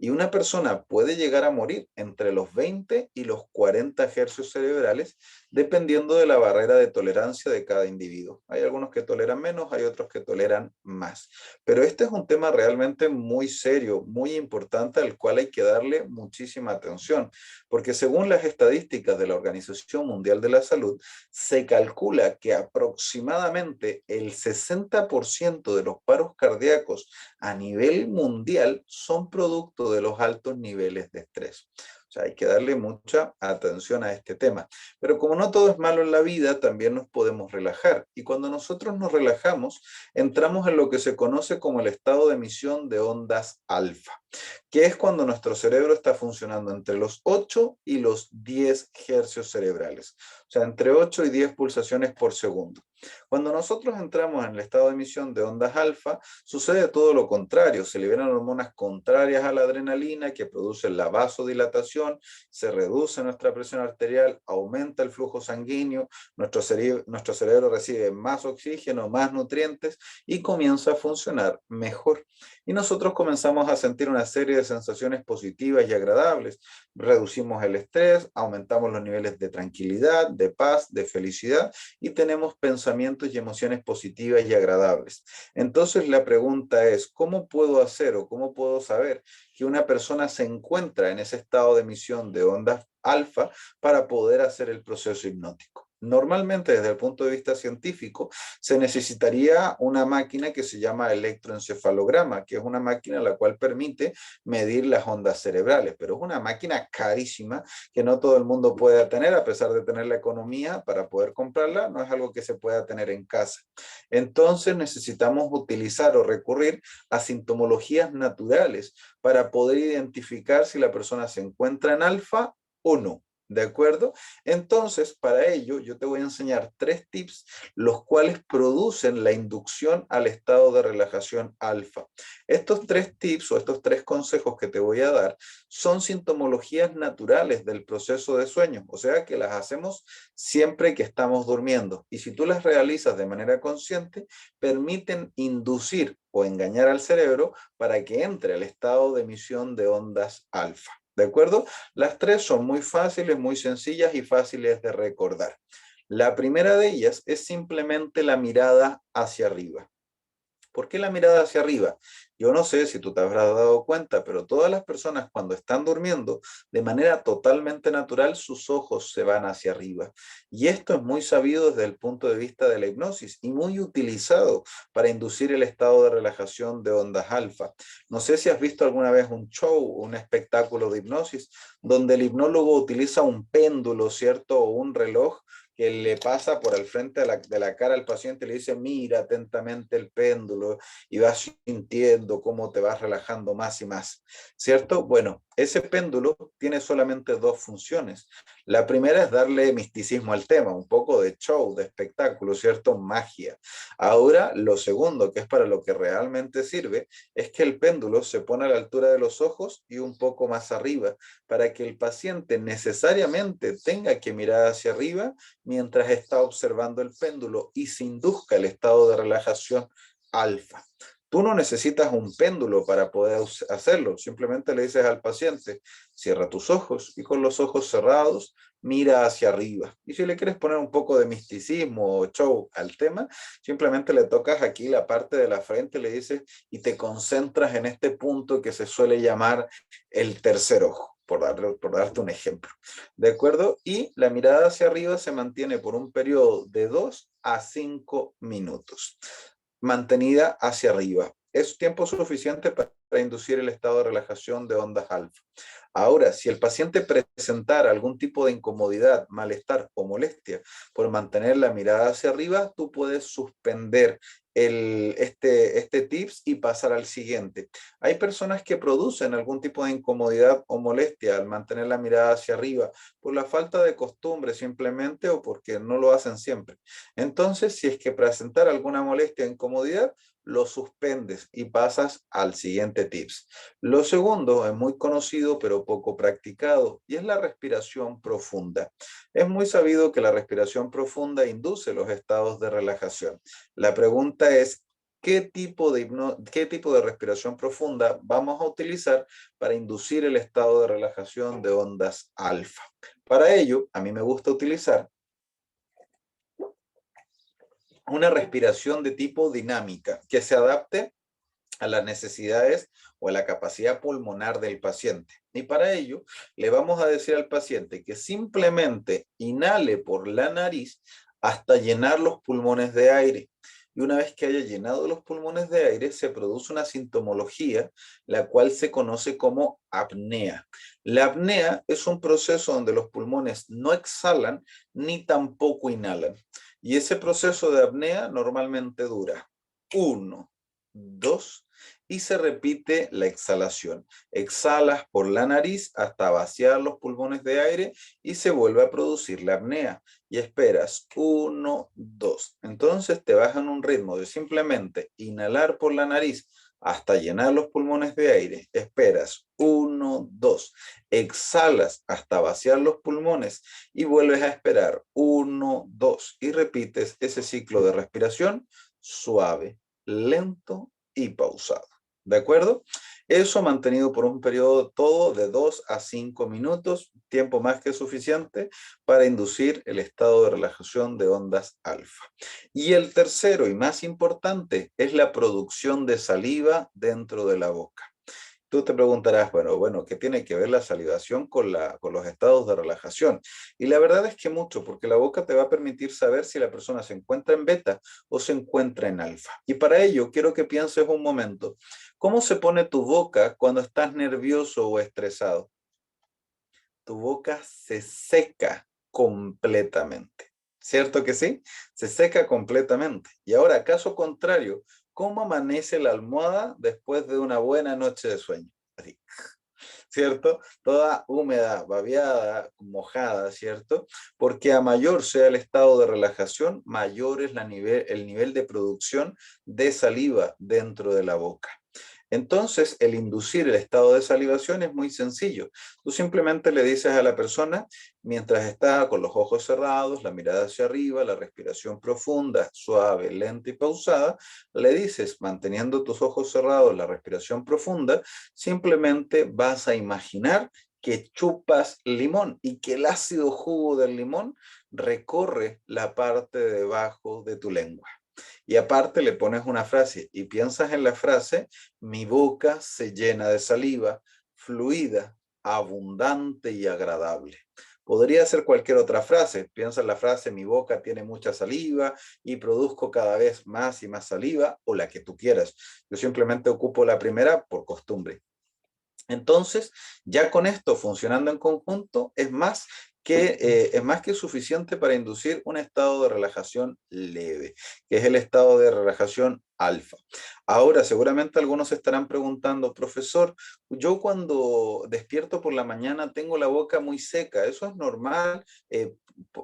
Y una persona puede llegar a morir entre los 20 y los 40 hercios cerebrales, dependiendo de la barrera de tolerancia de cada individuo. Hay algunos que toleran menos, hay otros que toleran más. Pero este es un tema realmente muy serio, muy importante, al cual hay que darle muchísima atención, porque según las estadísticas de la Organización Mundial de la Salud, se calcula que aproximadamente el 60% de los paros cardíacos a nivel mundial son producto de los altos niveles de estrés. O sea, hay que darle mucha atención a este tema. Pero como no todo es malo en la vida, también nos podemos relajar. Y cuando nosotros nos relajamos, entramos en lo que se conoce como el estado de emisión de ondas alfa, que es cuando nuestro cerebro está funcionando entre los 8 y los 10 hercios cerebrales. O sea, entre 8 y 10 pulsaciones por segundo. Cuando nosotros entramos en el estado de emisión de ondas alfa, sucede todo lo contrario. Se liberan hormonas contrarias a la adrenalina que producen la vasodilatación, se reduce nuestra presión arterial, aumenta el flujo sanguíneo, nuestro cerebro recibe más oxígeno, más nutrientes y comienza a funcionar mejor. Y nosotros comenzamos a sentir una serie de sensaciones positivas y agradables. Reducimos el estrés, aumentamos los niveles de tranquilidad, de paz, de felicidad y tenemos pensamientos y emociones positivas y agradables. Entonces la pregunta es, ¿cómo puedo hacer o cómo puedo saber que una persona se encuentra en ese estado de emisión de ondas alfa para poder hacer el proceso hipnótico? Normalmente, desde el punto de vista científico, se necesitaría una máquina que se llama electroencefalograma, que es una máquina la cual permite medir las ondas cerebrales, pero es una máquina carísima que no todo el mundo puede tener, a pesar de tener la economía para poder comprarla, no es algo que se pueda tener en casa. Entonces necesitamos utilizar o recurrir a sintomologías naturales para poder identificar si la persona se encuentra en alfa o no. ¿De acuerdo? Entonces, para ello, yo te voy a enseñar 3 tips, los cuales producen la inducción al estado de relajación alfa. Estos 3 tips o estos 3 consejos que te voy a dar son sintomologías naturales del proceso de sueño, o sea que las hacemos siempre que estamos durmiendo. Y si tú las realizas de manera consciente, permiten inducir o engañar al cerebro para que entre al estado de emisión de ondas alfa. ¿De acuerdo? Las 3 son muy fáciles, muy sencillas y fáciles de recordar. La primera de ellas es simplemente la mirada hacia arriba. ¿Por qué la mirada hacia arriba? Yo no sé si tú te habrás dado cuenta, pero todas las personas cuando están durmiendo, de manera totalmente natural, sus ojos se van hacia arriba. Y esto es muy sabido desde el punto de vista de la hipnosis y muy utilizado para inducir el estado de relajación de ondas alfa. No sé si has visto alguna vez un show, un espectáculo de hipnosis, donde el hipnólogo utiliza un péndulo, ¿cierto? O un reloj que le pasa por el frente de la cara al paciente y le dice, mira atentamente el péndulo y vas sintiendo cómo te vas relajando más y más, ¿cierto? Bueno, ese péndulo tiene solamente 2 funciones. La primera es darle misticismo al tema, un poco de show, de espectáculo, ¿cierto? Magia. Ahora, lo segundo, que es para lo que realmente sirve, es que el péndulo se pone a la altura de los ojos y un poco más arriba, para que el paciente necesariamente tenga que mirar hacia arriba mientras está observando el péndulo y se induzca el estado de relajación alfa. Tú no necesitas un péndulo para poder hacerlo, simplemente le dices al paciente, cierra tus ojos y con los ojos cerrados mira hacia arriba. Y si le quieres poner un poco de misticismo o show al tema, simplemente le tocas aquí la parte de la frente, le dices y te concentras en este punto que se suele llamar el tercer ojo, por darte un ejemplo. ¿De acuerdo? Y la mirada hacia arriba se mantiene por un periodo de 2 a 5 minutos, mantenida hacia arriba. Es tiempo suficiente para inducir el estado de relajación de ondas alfa. Ahora, si el paciente presentara algún tipo de incomodidad, malestar o molestia por mantener la mirada hacia arriba, tú puedes suspender este tips y pasar al siguiente. Hay personas que producen algún tipo de incomodidad o molestia al mantener la mirada hacia arriba por la falta de costumbre simplemente o porque no lo hacen siempre. Entonces, si es que presentara alguna molestia o incomodidad, lo suspendes y pasas al siguiente tips. Lo segundo es muy conocido pero poco practicado y es la respiración profunda. Es muy sabido que la respiración profunda induce los estados de relajación. La pregunta es, ¿qué tipo de respiración profunda vamos a utilizar para inducir el estado de relajación de ondas alfa? Para ello, a mí me gusta utilizar una respiración de tipo dinámica que se adapte a las necesidades o a la capacidad pulmonar del paciente. Y para ello, le vamos a decir al paciente que simplemente inhale por la nariz hasta llenar los pulmones de aire. Y una vez que haya llenado los pulmones de aire, se produce una sintomología, la cual se conoce como apnea. La apnea es un proceso donde los pulmones no exhalan ni tampoco inhalan. Y ese proceso de apnea normalmente dura 1, 2, y se repite la exhalación. Exhalas por la nariz hasta vaciar los pulmones de aire y se vuelve a producir la apnea. Y esperas 1, 2. Entonces te vas en un ritmo de simplemente inhalar por la nariz hasta llenar los pulmones de aire. Esperas 1, 2. Exhalas hasta vaciar los pulmones y vuelves a esperar 1, 2. Y repites ese ciclo de respiración suave, lento y pausado. ¿De acuerdo? Eso mantenido por un periodo todo de 2 a 5 minutos, tiempo más que suficiente para inducir el estado de relajación de ondas alfa. Y el tercero y más importante es la producción de saliva dentro de la boca. Tú te preguntarás, bueno, ¿qué tiene que ver la salivación con los estados de relajación? Y la verdad es que mucho, porque la boca te va a permitir saber si la persona se encuentra en beta o se encuentra en alfa. Y para ello quiero que pienses un momento, ¿cómo se pone tu boca cuando estás nervioso o estresado? Tu boca se seca completamente. ¿Cierto que sí? Se seca completamente. Y ahora, caso contrario, ¿cómo amanece la almohada después de una buena noche de sueño? Así, ¿cierto? Toda húmeda, babeada, mojada, ¿cierto? Porque a mayor sea el estado de relajación, mayor es el nivel de producción de saliva dentro de la boca. Entonces, el inducir el estado de salivación es muy sencillo. Tú simplemente le dices a la persona, mientras está con los ojos cerrados, la mirada hacia arriba, la respiración profunda, suave, lenta y pausada, le dices, manteniendo tus ojos cerrados, la respiración profunda, simplemente vas a imaginar que chupas limón y que el ácido jugo del limón recorre la parte de debajo de tu lengua. Y aparte le pones una frase y piensas en la frase, mi boca se llena de saliva, fluida, abundante y agradable. Podría ser cualquier otra frase. Piensa en la frase, mi boca tiene mucha saliva y produzco cada vez más y más saliva, o la que tú quieras. Yo simplemente ocupo la primera por costumbre. Entonces, ya con esto funcionando en conjunto, es más que suficiente para inducir un estado de relajación leve, que es el estado de relajación alfa. Ahora, seguramente algunos se estarán preguntando, profesor, yo cuando despierto por la mañana tengo la boca muy seca, ¿eso es normal?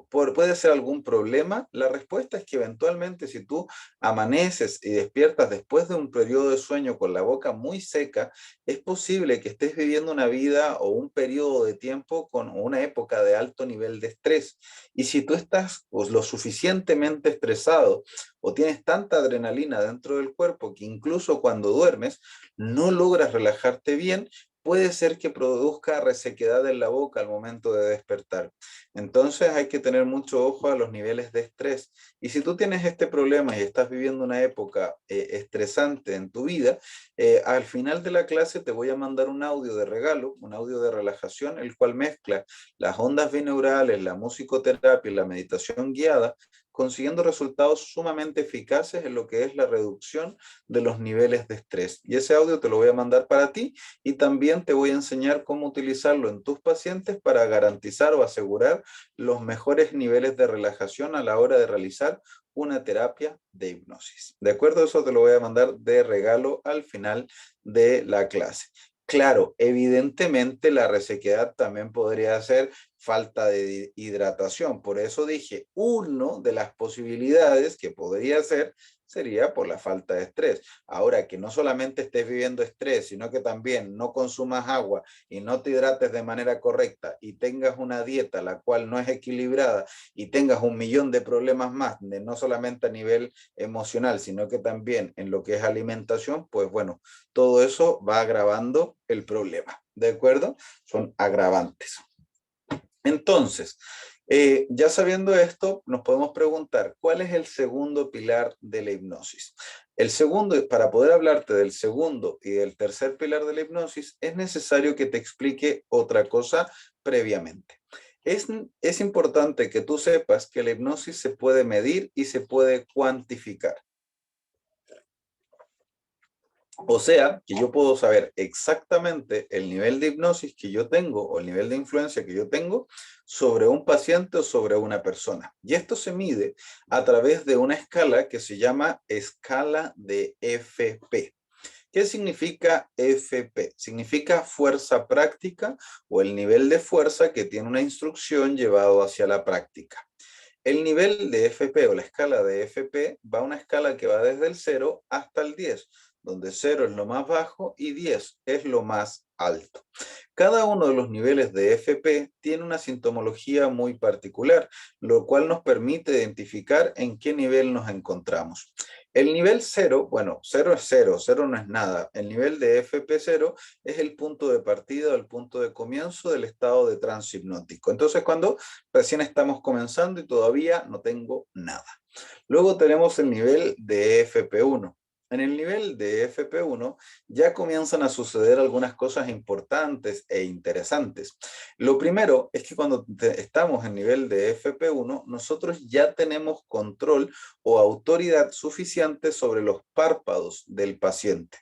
¿Puede ser algún problema? La respuesta es que eventualmente si tú amaneces y despiertas después de un periodo de sueño con la boca muy seca, es posible que estés viviendo una vida o un periodo de tiempo con una época de alto nivel de estrés. Y si tú estás pues, lo suficientemente estresado o tienes tanta adrenalina dentro del cuerpo que incluso cuando duermes no logras relajarte bien, puede ser que produzca resequedad en la boca al momento de despertar. Entonces hay que tener mucho ojo a los niveles de estrés. Y si tú tienes este problema y estás viviendo una época estresante en tu vida, al final de la clase te voy a mandar un audio de regalo, un audio de relajación, el cual mezcla las ondas binaurales, la musicoterapia y la meditación guiada, consiguiendo resultados sumamente eficaces en lo que es la reducción de los niveles de estrés. Y ese audio te lo voy a mandar para ti y también te voy a enseñar cómo utilizarlo en tus pacientes para garantizar o asegurar los mejores niveles de relajación a la hora de realizar una terapia de hipnosis. ¿De acuerdo? Eso te lo voy a mandar de regalo al final de la clase. Claro, evidentemente la resequedad también podría ser falta de hidratación. Por eso dije, una de las posibilidades que podría ser sería por la falta de estrés. Ahora, que no solamente estés viviendo estrés, sino que también no consumas agua y no te hidrates de manera correcta y tengas una dieta la cual no es equilibrada y tengas un millón de problemas más, no solamente a nivel emocional, sino que también en lo que es alimentación, pues bueno, todo eso va agravando el problema, ¿de acuerdo? Son agravantes. Entonces, ya sabiendo esto, nos podemos preguntar, ¿cuál es el segundo pilar de la hipnosis? El segundo, para poder hablarte del segundo y del tercer pilar de la hipnosis, es necesario que te explique otra cosa previamente. Es importante que tú sepas que la hipnosis se puede medir y se puede cuantificar. O sea, que yo puedo saber exactamente el nivel de hipnosis que yo tengo o el nivel de influencia que yo tengo sobre un paciente o sobre una persona. Y esto se mide a través de una escala que se llama escala de FP. ¿Qué significa FP? Significa fuerza práctica o el nivel de fuerza que tiene una instrucción llevado hacia la práctica. El nivel de FP o la escala de FP va a una escala que va desde el 0 hasta el 10, donde 0 es lo más bajo y 10 es lo más alto. Cada uno de los niveles de FP tiene una sintomología muy particular, lo cual nos permite identificar en qué nivel nos encontramos. El nivel 0, bueno, 0 es 0, 0 no es nada. El nivel de FP0 es el punto de partida, el punto de comienzo del estado de trance hipnótico. Entonces, cuando recién estamos comenzando y todavía no tengo nada. Luego tenemos el nivel de FP1. En el nivel de FP1 ya comienzan a suceder algunas cosas importantes e interesantes. Lo primero es que cuando estamos en nivel de FP1, nosotros ya tenemos control o autoridad suficiente sobre los párpados del paciente.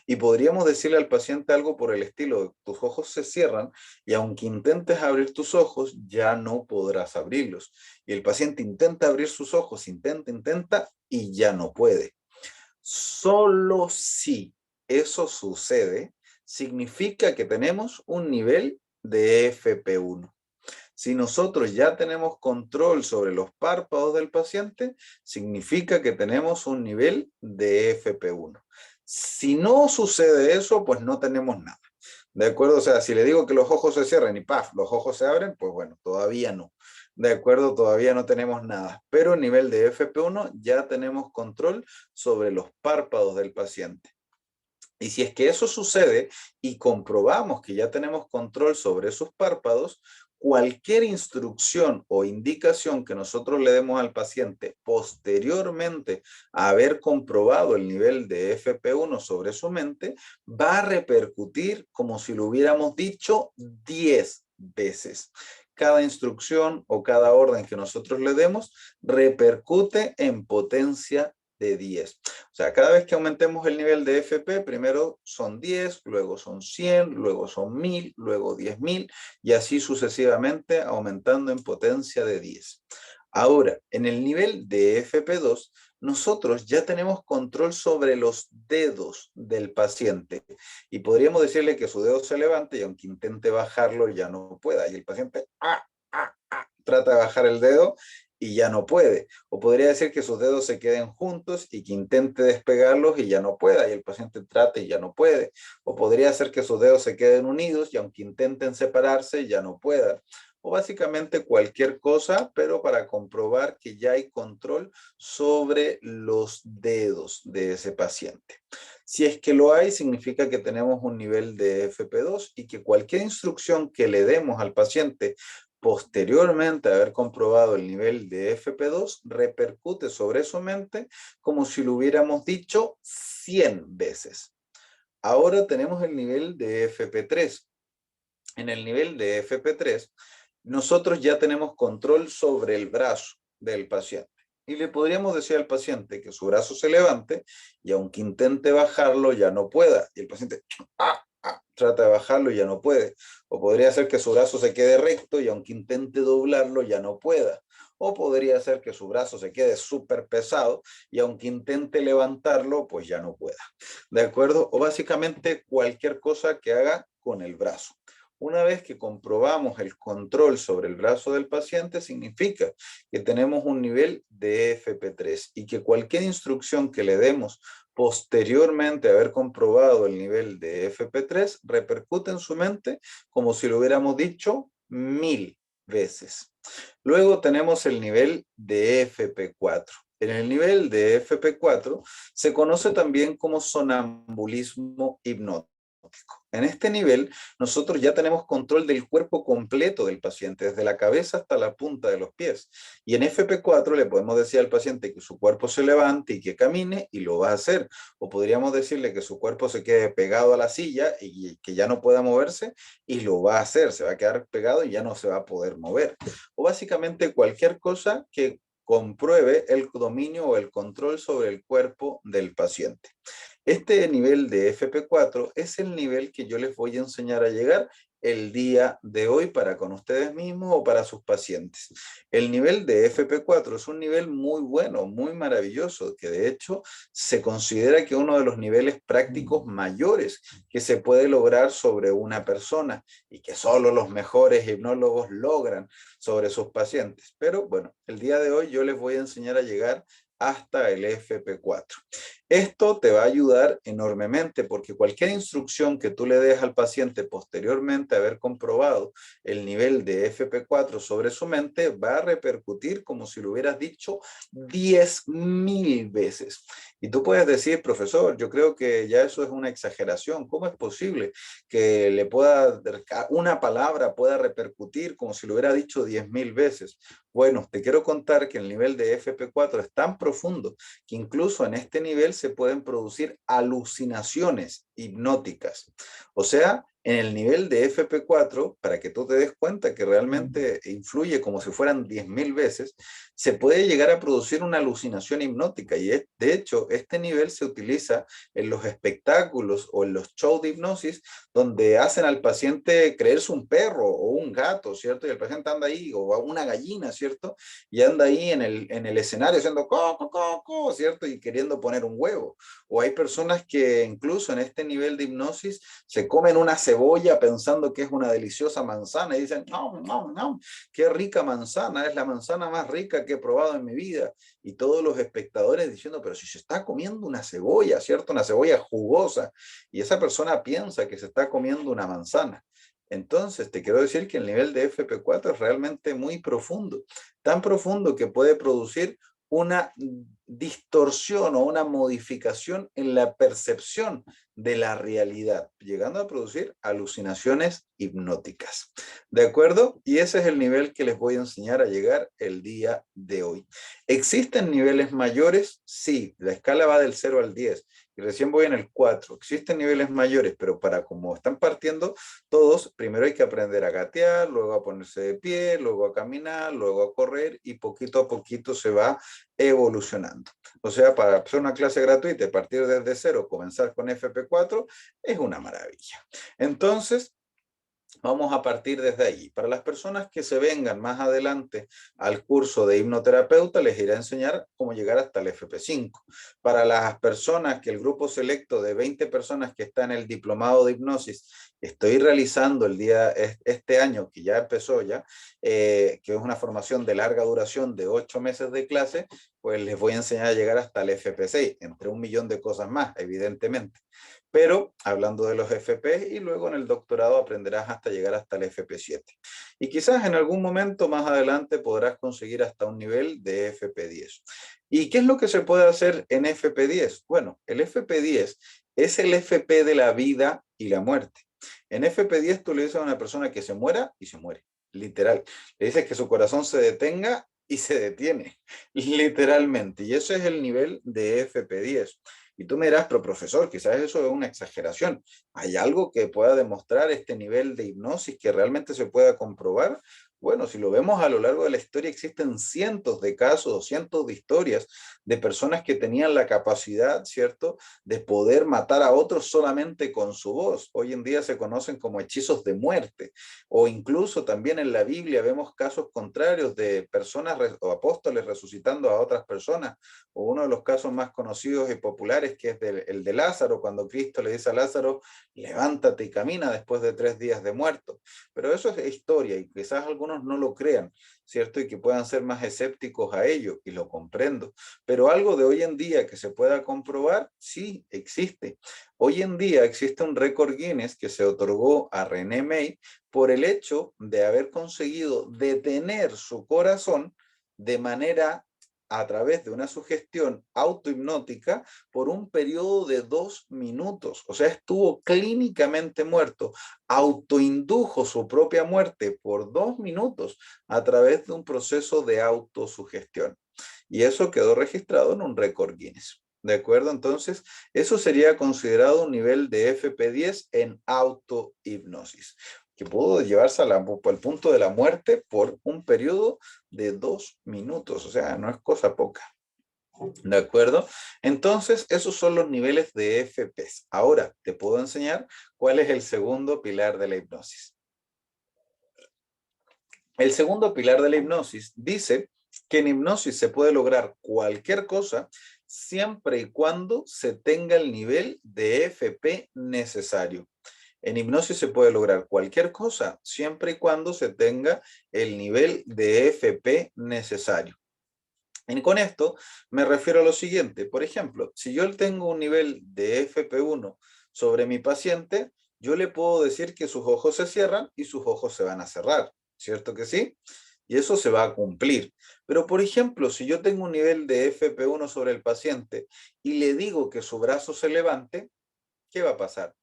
Y podríamos decirle al paciente algo por el estilo: tus ojos se cierran y aunque intentes abrir tus ojos, ya no podrás abrirlos. Y el paciente intenta abrir sus ojos, intenta y ya no puede. Solo si eso sucede, significa que tenemos un nivel de FP1. Si nosotros ya tenemos control sobre los párpados del paciente, significa que tenemos un nivel de FP1. Si no sucede eso, pues no tenemos nada. ¿De acuerdo? O sea, si le digo que los ojos se cierran y ¡paf!, los ojos se abren, pues bueno, todavía no. ¿De acuerdo? Todavía no tenemos nada. Pero a nivel de FP1 ya tenemos control sobre los párpados del paciente. Y si es que eso sucede y comprobamos que ya tenemos control sobre esos párpados, cualquier instrucción o indicación que nosotros le demos al paciente posteriormente a haber comprobado el nivel de FP1 sobre su mente, va a repercutir como si lo hubiéramos dicho 10 veces. Cada instrucción o cada orden que nosotros le demos repercute en potencia de 10. O sea, cada vez que aumentemos el nivel de FP, primero son 10, luego son 100, luego son 1000, luego 10.000 y así sucesivamente aumentando en potencia de 10. Ahora, en el nivel de FP2, nosotros ya tenemos control sobre los dedos del paciente y podríamos decirle que su dedo se levante y aunque intente bajarlo ya no pueda. Y el paciente trata de bajar el dedo y ya no puede. O podría decir que sus dedos se queden juntos y que intente despegarlos y ya no pueda, y el paciente trate y ya no puede. O podría ser que sus dedos se queden unidos y aunque intenten separarse, ya no pueda. O básicamente cualquier cosa, pero para comprobar que ya hay control sobre los dedos de ese paciente. Si es que lo hay, significa que tenemos un nivel de FP2 y que cualquier instrucción que le demos al paciente posteriormente a haber comprobado el nivel de FP2 repercute sobre su mente como si lo hubiéramos dicho 100 veces. Ahora tenemos el nivel de FP3. En el nivel de FP3, nosotros ya tenemos control sobre el brazo del paciente. Y le podríamos decir al paciente que su brazo se levante y aunque intente bajarlo ya no pueda. Y el paciente trata de bajarlo y ya no puede. O podría ser que su brazo se quede recto y aunque intente doblarlo ya no pueda. O podría ser que su brazo se quede súper pesado y aunque intente levantarlo, pues ya no pueda. ¿De acuerdo? O básicamente cualquier cosa que haga con el brazo. Una vez que comprobamos el control sobre el brazo del paciente, significa que tenemos un nivel de FP3 y que cualquier instrucción que le demos posteriormente a haber comprobado el nivel de FP3 repercute en su mente como si lo hubiéramos dicho 1000 veces. Luego tenemos el nivel de FP4. En el nivel de FP4 se conoce también como sonambulismo hipnótico. En este nivel, nosotros ya tenemos control del cuerpo completo del paciente, desde la cabeza hasta la punta de los pies. Y en FP4 le podemos decir al paciente que su cuerpo se levante y que camine, y lo va a hacer. O podríamos decirle que su cuerpo se quede pegado a la silla y que ya no pueda moverse, y lo va a hacer. Se va a quedar pegado y ya no se va a poder mover. O básicamente cualquier cosa que compruebe el dominio o el control sobre el cuerpo del paciente. Este nivel de FP4 es el nivel que yo les voy a enseñar a llegar el día de hoy para con ustedes mismos o para sus pacientes. El nivel de FP4 es un nivel muy bueno, muy maravilloso, que de hecho se considera que uno de los niveles prácticos mayores que se puede lograr sobre una persona y que solo los mejores hipnólogos logran sobre sus pacientes. Pero bueno, el día de hoy yo les voy a enseñar a llegar hasta el FP4. Esto te va a ayudar enormemente porque cualquier instrucción que tú le des al paciente posteriormente a haber comprobado el nivel de FP4 sobre su mente va a repercutir como si lo hubieras dicho 10.000 veces. Y tú puedes decir, profesor, yo creo que ya eso es una exageración. ¿Cómo es posible que le pueda, una palabra pueda repercutir como si lo hubiera dicho 10.000 veces? Bueno, te quiero contar que el nivel de FP4 es tan profundo que incluso en este nivel se pueden producir alucinaciones hipnóticas. O sea, en el nivel de FP4, para que tú te des cuenta que realmente influye como si fueran 10.000 veces, se puede llegar a producir una alucinación hipnótica. Y de hecho, este nivel se utiliza en los espectáculos o en los shows de hipnosis, donde hacen al paciente creerse un perro o un gato, ¿cierto? Y el paciente anda ahí, o una gallina, ¿cierto? Y anda ahí en el escenario haciendo coco, coco, ¿cierto? Y queriendo poner un huevo. O hay personas que incluso en este nivel de hipnosis se comen una cebolla pensando que es una deliciosa manzana y dicen, no, no, no, qué rica manzana, es la manzana más rica que he probado en mi vida. Y todos los espectadores diciendo, pero si se está comiendo una cebolla, ¿cierto? Una cebolla jugosa. Y esa persona piensa que se está comiendo una manzana. Entonces, te quiero decir que el nivel de FP4 es realmente muy profundo, tan profundo que puede producir una distorsión o una modificación en la percepción de la realidad, llegando a producir alucinaciones hipnóticas. ¿De acuerdo? Y ese es el nivel que les voy a enseñar a llegar el día de hoy. ¿Existen niveles mayores? Sí, la escala va del 0 al 10 y recién voy en el 4. Existen niveles mayores, pero para como están partiendo todos, primero hay que aprender a gatear, luego a ponerse de pie, luego a caminar, luego a correr y poquito a poquito se va evolucionando. O sea, para hacer una clase gratuita y partir desde cero, comenzar con FP4, es una maravilla. Entonces, vamos a partir desde allí. Para las personas que se vengan más adelante al curso de hipnoterapeuta, les iré a enseñar cómo llegar hasta el FP5. Para las personas que el grupo selecto de 20 personas que está en el diplomado de hipnosis, estoy realizando este año, que ya empezó ya, que es una formación de larga duración de 8 meses de clase, pues les voy a enseñar a llegar hasta el FP6, entre 1.000.000 de cosas más, evidentemente. Pero hablando de los FP y luego en el doctorado aprenderás hasta llegar hasta el FP7. Y quizás en algún momento más adelante podrás conseguir hasta un nivel de FP10. ¿Y qué es lo que se puede hacer en FP10? Bueno, el FP10 es el FP de la vida y la muerte. En FP10 tú le dices a una persona que se muera y se muere, literal. Le dices que su corazón se detenga y se detiene, literalmente. Y ese es el nivel de FP10. Y tú me dirás, pero profesor, quizás eso es una exageración. ¿Hay algo que pueda demostrar este nivel de hipnosis que realmente se pueda comprobar? Bueno, si lo vemos a lo largo de la historia, existen cientos de casos, cientos de historias de personas que tenían la capacidad, ¿cierto?, de poder matar a otros solamente con su voz. Hoy en día se conocen como hechizos de muerte. O incluso también en la Biblia vemos casos contrarios de personas o apóstoles resucitando a otras personas. O uno de los casos más conocidos y populares, que es el de Lázaro, cuando Cristo le dice a Lázaro, levántate y camina después de 3 días de muerto. Pero eso es historia y quizás algunos no lo crean, ¿cierto? Y que puedan ser más escépticos a ello, y lo comprendo. Pero algo de hoy en día que se pueda comprobar, sí, existe. Hoy en día existe un récord Guinness que se otorgó a René May por el hecho de haber conseguido detener su corazón de manera a través de una sugestión autohipnótica por un periodo de 2 minutos. O sea, estuvo clínicamente muerto, autoindujo su propia muerte por 2 minutos a través de un proceso de autosugestión. Y eso quedó registrado en un récord Guinness. ¿De acuerdo? Entonces, eso sería considerado un nivel de FP10 en autohipnosis, que pudo llevarse al punto de la muerte por un periodo de 2 minutos. O sea, no es cosa poca. ¿De acuerdo? Entonces, esos son los niveles de FPs. Ahora, te puedo enseñar cuál es el segundo pilar de la hipnosis. El segundo pilar de la hipnosis dice que en hipnosis se puede lograr cualquier cosa siempre y cuando se tenga el nivel de FP necesario. En hipnosis se puede lograr cualquier cosa siempre y cuando se tenga el nivel de FP necesario. Y con esto me refiero a lo siguiente. Por ejemplo, si yo tengo un nivel de FP1 sobre mi paciente, yo le puedo decir que sus ojos se cierran y sus ojos se van a cerrar. ¿Cierto que sí? Y eso se va a cumplir. Pero, por ejemplo, si yo tengo un nivel de FP1 sobre el paciente y le digo que su brazo se levante, ¿qué va a pasar?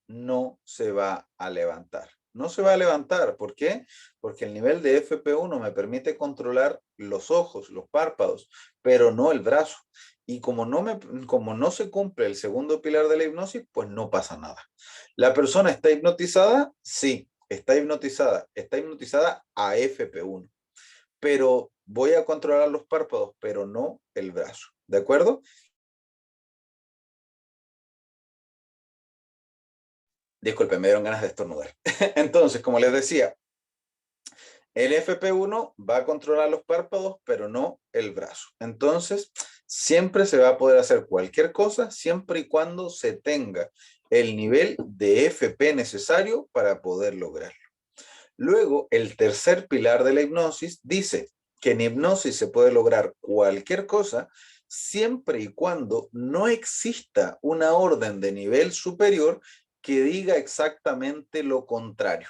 No se va a levantar. No se va a levantar. ¿Por qué? Porque el nivel de FP1 me permite controlar los ojos, los párpados, pero no el brazo. y como no se cumple el segundo pilar de la hipnosis, pues no pasa nada. ¿La persona está hipnotizada? Sí, está hipnotizada. Está hipnotizada a FP1, pero voy a controlar los párpados, pero no el brazo. ¿De acuerdo? Disculpen, me dieron ganas de estornudar. Entonces, como les decía, el FP1 va a controlar los párpados, pero no el brazo. Entonces, siempre se va a poder hacer cualquier cosa, siempre y cuando se tenga el nivel de FP necesario para poder lograrlo. Luego, el tercer pilar de la hipnosis dice que en hipnosis se puede lograr cualquier cosa siempre y cuando no exista una orden de nivel superior que diga exactamente lo contrario,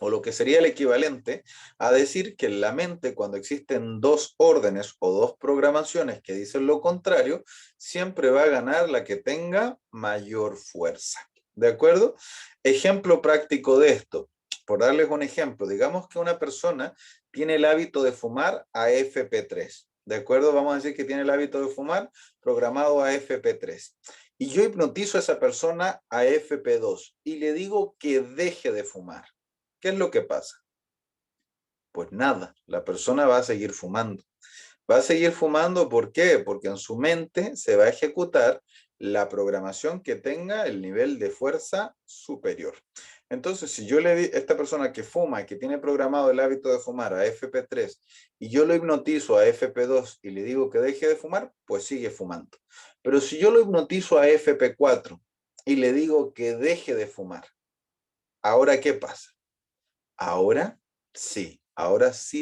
o lo que sería el equivalente a decir que en la mente, cuando existen dos órdenes o dos programaciones que dicen lo contrario, siempre va a ganar la que tenga mayor fuerza. ¿De acuerdo? Ejemplo práctico de esto. Por darles un ejemplo, digamos que una persona tiene el hábito de fumar a FP3. ¿De acuerdo? Vamos a decir que tiene el hábito de fumar programado a FP3. Y yo hipnotizo a esa persona a FP2 y le digo que deje de fumar. ¿Qué es lo que pasa? Pues nada, la persona va a seguir fumando. Va a seguir fumando, ¿por qué? Porque en su mente se va a ejecutar la programación que tenga el nivel de fuerza superior. Entonces, si yo le di a esta persona que fuma y que tiene programado el hábito de fumar a FP3 y yo lo hipnotizo a FP2 y le digo que deje de fumar, pues sigue fumando. Pero si yo lo hipnotizo a FP4 y le digo que deje de fumar, ¿ahora qué pasa? Ahora sí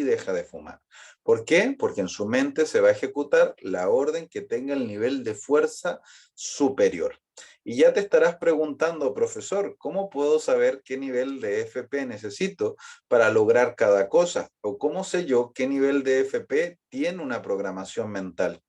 deja de fumar. ¿Por qué? Porque en su mente se va a ejecutar la orden que tenga el nivel de fuerza superior. Y ya te estarás preguntando, profesor, ¿cómo puedo saber qué nivel de FP necesito para lograr cada cosa? ¿O cómo sé yo qué nivel de FP tiene una programación mental?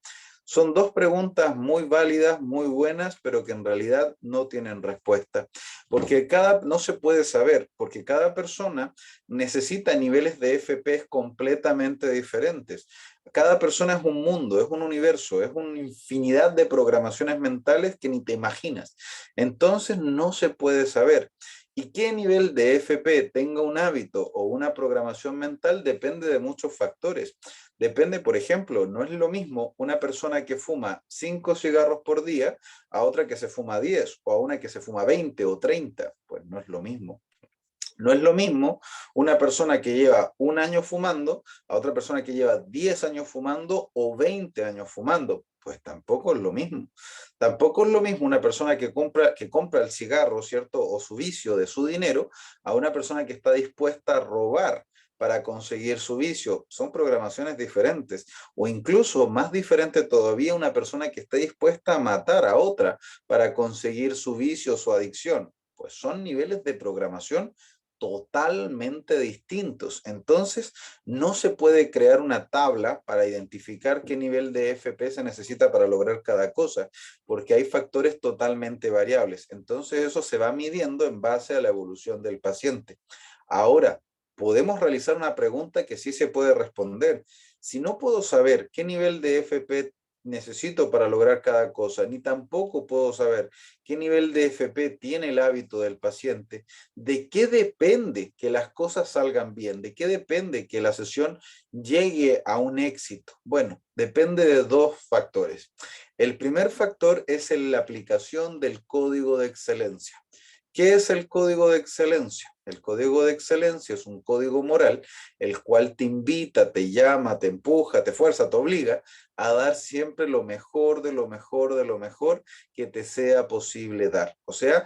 Son dos preguntas muy válidas, muy buenas, pero que en realidad no tienen respuesta, porque no se puede saber, porque cada persona necesita niveles de FP completamente diferentes. Cada persona es un mundo, es un universo, es una infinidad de programaciones mentales que ni te imaginas. Entonces no se puede saber. Y qué nivel de FP tenga un hábito o una programación mental depende de muchos factores. Depende, por ejemplo, no es lo mismo una persona que fuma 5 cigarros por día a otra que se fuma 10 o a una que se fuma 20 o 30. Pues no es lo mismo. No es lo mismo una persona que lleva un año fumando a otra persona que lleva 10 años fumando o 20 años fumando. Pues tampoco es lo mismo. Tampoco es lo mismo una persona que compra el cigarro, ¿cierto? O su vicio de su dinero a una persona que está dispuesta a robar para conseguir su vicio. Son programaciones diferentes. O incluso más diferente todavía, una persona que esté dispuesta a matar a otra para conseguir su vicio o su adicción. Pues son niveles de programación totalmente distintos. Entonces, no se puede crear una tabla para identificar qué nivel de FP se necesita para lograr cada cosa, porque hay factores totalmente variables. Entonces, eso se va midiendo en base a la evolución del paciente. Ahora, podemos realizar una pregunta que sí se puede responder. Si no puedo saber qué nivel de FP necesito para lograr cada cosa, ni tampoco puedo saber qué nivel de FP tiene el hábito del paciente, ¿de qué depende que las cosas salgan bien? ¿De qué depende que la sesión llegue a un éxito? Bueno, depende de dos factores. El primer factor es la aplicación del código de excelencia. ¿Qué es el código de excelencia? El código de excelencia es un código moral el cual te invita, te llama, te empuja, te fuerza, te obliga a dar siempre lo mejor de lo mejor de lo mejor que te sea posible dar. O sea,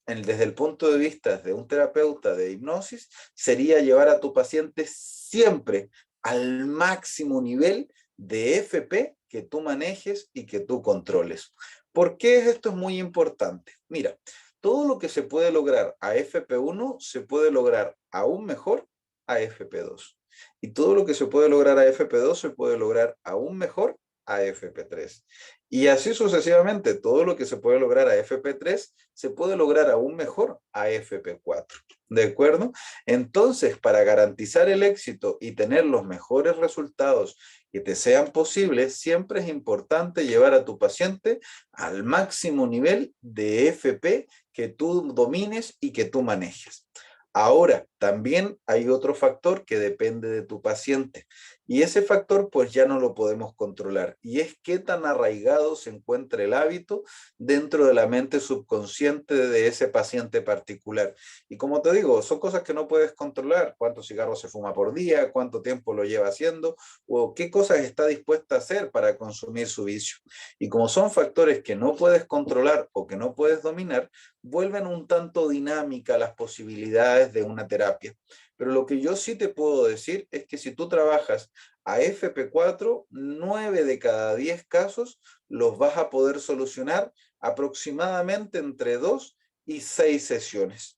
desde el punto de vista de un terapeuta de hipnosis, sería llevar a tu paciente siempre al máximo nivel de FP que tú manejes y que tú controles. ¿Por qué esto es muy importante? Mira, todo lo que se puede lograr a FP1 se puede lograr aún mejor a FP2. Y todo lo que se puede lograr a FP2 se puede lograr aún mejor a FP3. Y así sucesivamente, todo lo que se puede lograr a FP3 se puede lograr aún mejor a FP4. ¿De acuerdo? Entonces, para garantizar el éxito y tener los mejores resultados que te sean posibles, siempre es importante llevar a tu paciente al máximo nivel de FP que tú domines y que tú manejes. Ahora, también hay otro factor que depende de tu paciente y ese factor pues ya no lo podemos controlar y es qué tan arraigado se encuentra el hábito dentro de la mente subconsciente de ese paciente particular. Y como te digo, son cosas que no puedes controlar, cuántos cigarros se fuma por día, cuánto tiempo lo lleva haciendo o qué cosas está dispuesta a hacer para consumir su vicio. Y como son factores que no puedes controlar o que no puedes dominar, vuelven un tanto dinámica las posibilidades de una terapia. Pero lo que yo sí te puedo decir es que si tú trabajas a FP4, 9 de cada 10 casos los vas a poder solucionar aproximadamente entre 2 y 6 sesiones.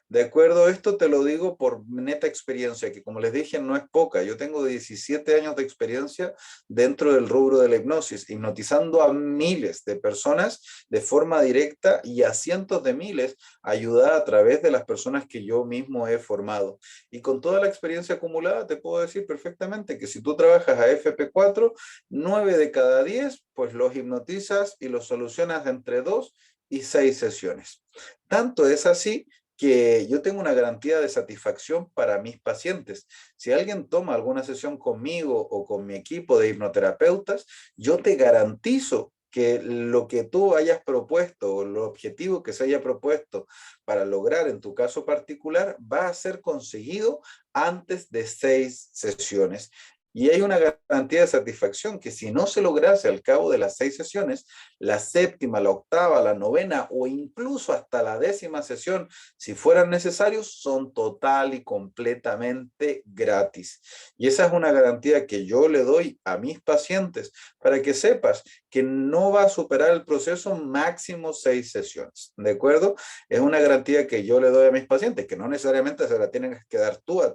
De acuerdo, esto te lo digo por neta experiencia, que como les dije, no es poca. Yo tengo 17 años de experiencia dentro del rubro de la hipnosis, hipnotizando a miles de personas de forma directa y a cientos de miles ayudada a través de las personas que yo mismo he formado. Y con toda la experiencia acumulada, te puedo decir perfectamente que si tú trabajas a FP4, 9 de cada 10, pues los hipnotizas y los solucionas entre 2 y 6 sesiones. Tanto es así que yo tengo una garantía de satisfacción para mis pacientes. Si alguien toma alguna sesión conmigo o con mi equipo de hipnoterapeutas, yo te garantizo que lo que tú hayas propuesto o el objetivo que se haya propuesto para lograr en tu caso particular va a ser conseguido antes de 6 sesiones. Y hay una garantía de satisfacción que si no se lograse al cabo de las 6 sesiones, la séptima, la octava, la novena o incluso hasta la 10ª sesión, si fueran necesarios, son total y completamente gratis. Y esa es una garantía que yo le doy a mis pacientes para que sepas que no va a superar el proceso máximo 6 sesiones. ¿De acuerdo? Es una garantía que yo le doy a mis pacientes, que no necesariamente se la tienes que dar tú a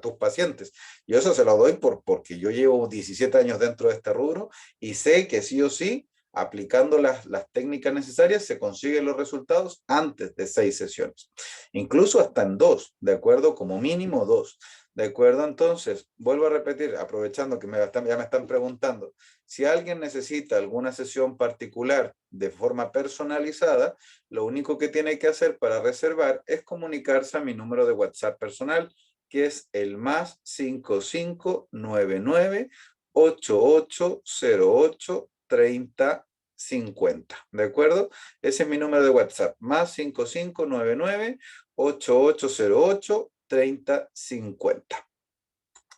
tus pacientes. Yo eso se lo doy porque yo llevo 17 años dentro de este rubro y sé que sí o sí aplicando las técnicas necesarias, se consiguen los resultados antes de 6 sesiones. Incluso hasta en 2, ¿de acuerdo? Como mínimo 2. ¿De acuerdo? Entonces, vuelvo a repetir, aprovechando que ya me están preguntando, si alguien necesita alguna sesión particular de forma personalizada, lo único que tiene que hacer para reservar es comunicarse a mi número de WhatsApp personal, que es el más 5599 8808 3050, ¿de acuerdo? Ese es mi número de WhatsApp, más 5599 8808 3050.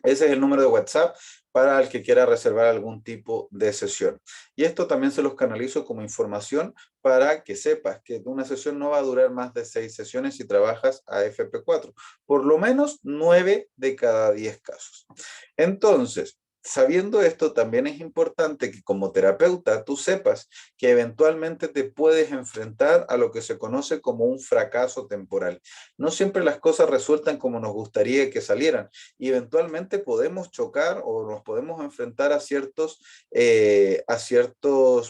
Ese es el número de WhatsApp para el que quiera reservar algún tipo de sesión. Y esto también se los canalizo como información para que sepas que una sesión no va a durar más de 6 sesiones si trabajas a FP4. Por lo menos 9 de cada 10 casos. Entonces, sabiendo esto, también es importante que como terapeuta tú sepas que eventualmente te puedes enfrentar a lo que se conoce como un fracaso temporal. No siempre las cosas resultan como nos gustaría que salieran y eventualmente podemos chocar o nos podemos enfrentar a ciertos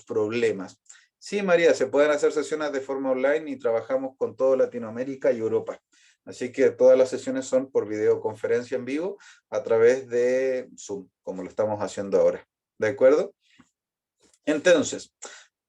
problemas. Sí, María, se pueden hacer sesiones de forma online y trabajamos con toda Latinoamérica y Europa. Así que todas las sesiones son por videoconferencia en vivo a través de Zoom, como lo estamos haciendo ahora. ¿De acuerdo? Entonces,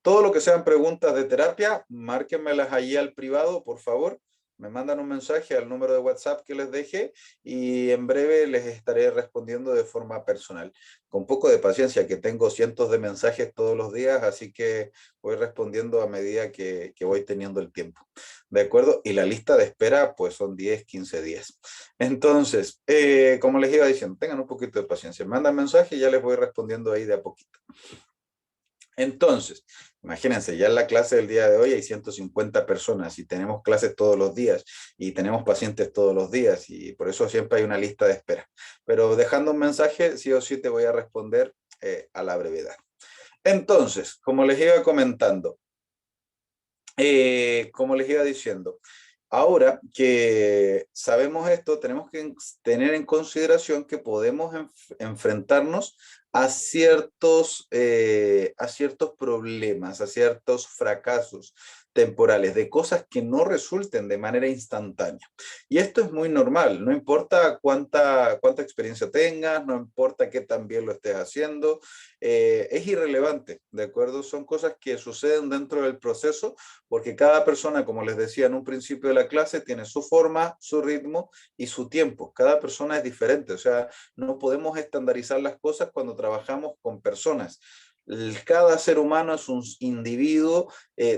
todo lo que sean preguntas de terapia, márquenmelas allí al privado, por favor. Me mandan un mensaje al número de WhatsApp que les dejé y en breve les estaré respondiendo de forma personal. Con poco de paciencia, que tengo cientos de mensajes todos los días, así que voy respondiendo a medida que voy teniendo el tiempo. ¿De acuerdo? Y la lista de espera, pues son 10, 15 días. Entonces, como les iba diciendo, tengan un poquito de paciencia. Mandan mensaje y ya les voy respondiendo ahí de a poquito. Entonces, imagínense, ya en la clase del día de hoy hay 150 personas y tenemos clases todos los días y tenemos pacientes todos los días y por eso siempre hay una lista de espera. Pero dejando un mensaje, sí o sí te voy a responder a la brevedad. Entonces, como les iba comentando, como les iba diciendo, ahora que sabemos esto, tenemos que tener en consideración que podemos enfrentarnos a ciertos problemas, a ciertos fracasos temporales, de cosas que no resulten de manera instantánea. Y esto es muy normal, no importa cuánta experiencia tengas, no importa qué tan bien lo estés haciendo, es irrelevante, ¿de acuerdo? Son cosas que suceden dentro del proceso, porque cada persona, como les decía en un principio de la clase, tiene su forma, su ritmo y su tiempo. Cada persona es diferente, o sea, no podemos estandarizar las cosas cuando trabajamos con personas. Cada ser humano es un individuo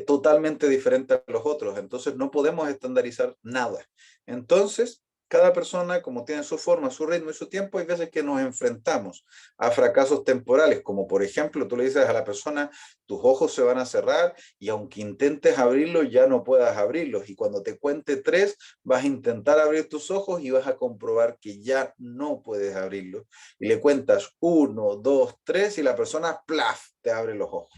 totalmente diferente a los otros, entonces no podemos estandarizar nada. Entonces, cada persona, como tiene su forma, su ritmo y su tiempo, hay veces que nos enfrentamos a fracasos temporales, como por ejemplo, tú le dices a la persona, tus ojos se van a cerrar y aunque intentes abrirlos, ya no puedas abrirlos. Y cuando te cuente tres, vas a intentar abrir tus ojos y vas a comprobar que ya no puedes abrirlos. Y le cuentas uno, dos, tres y la persona, plaf, te abre los ojos.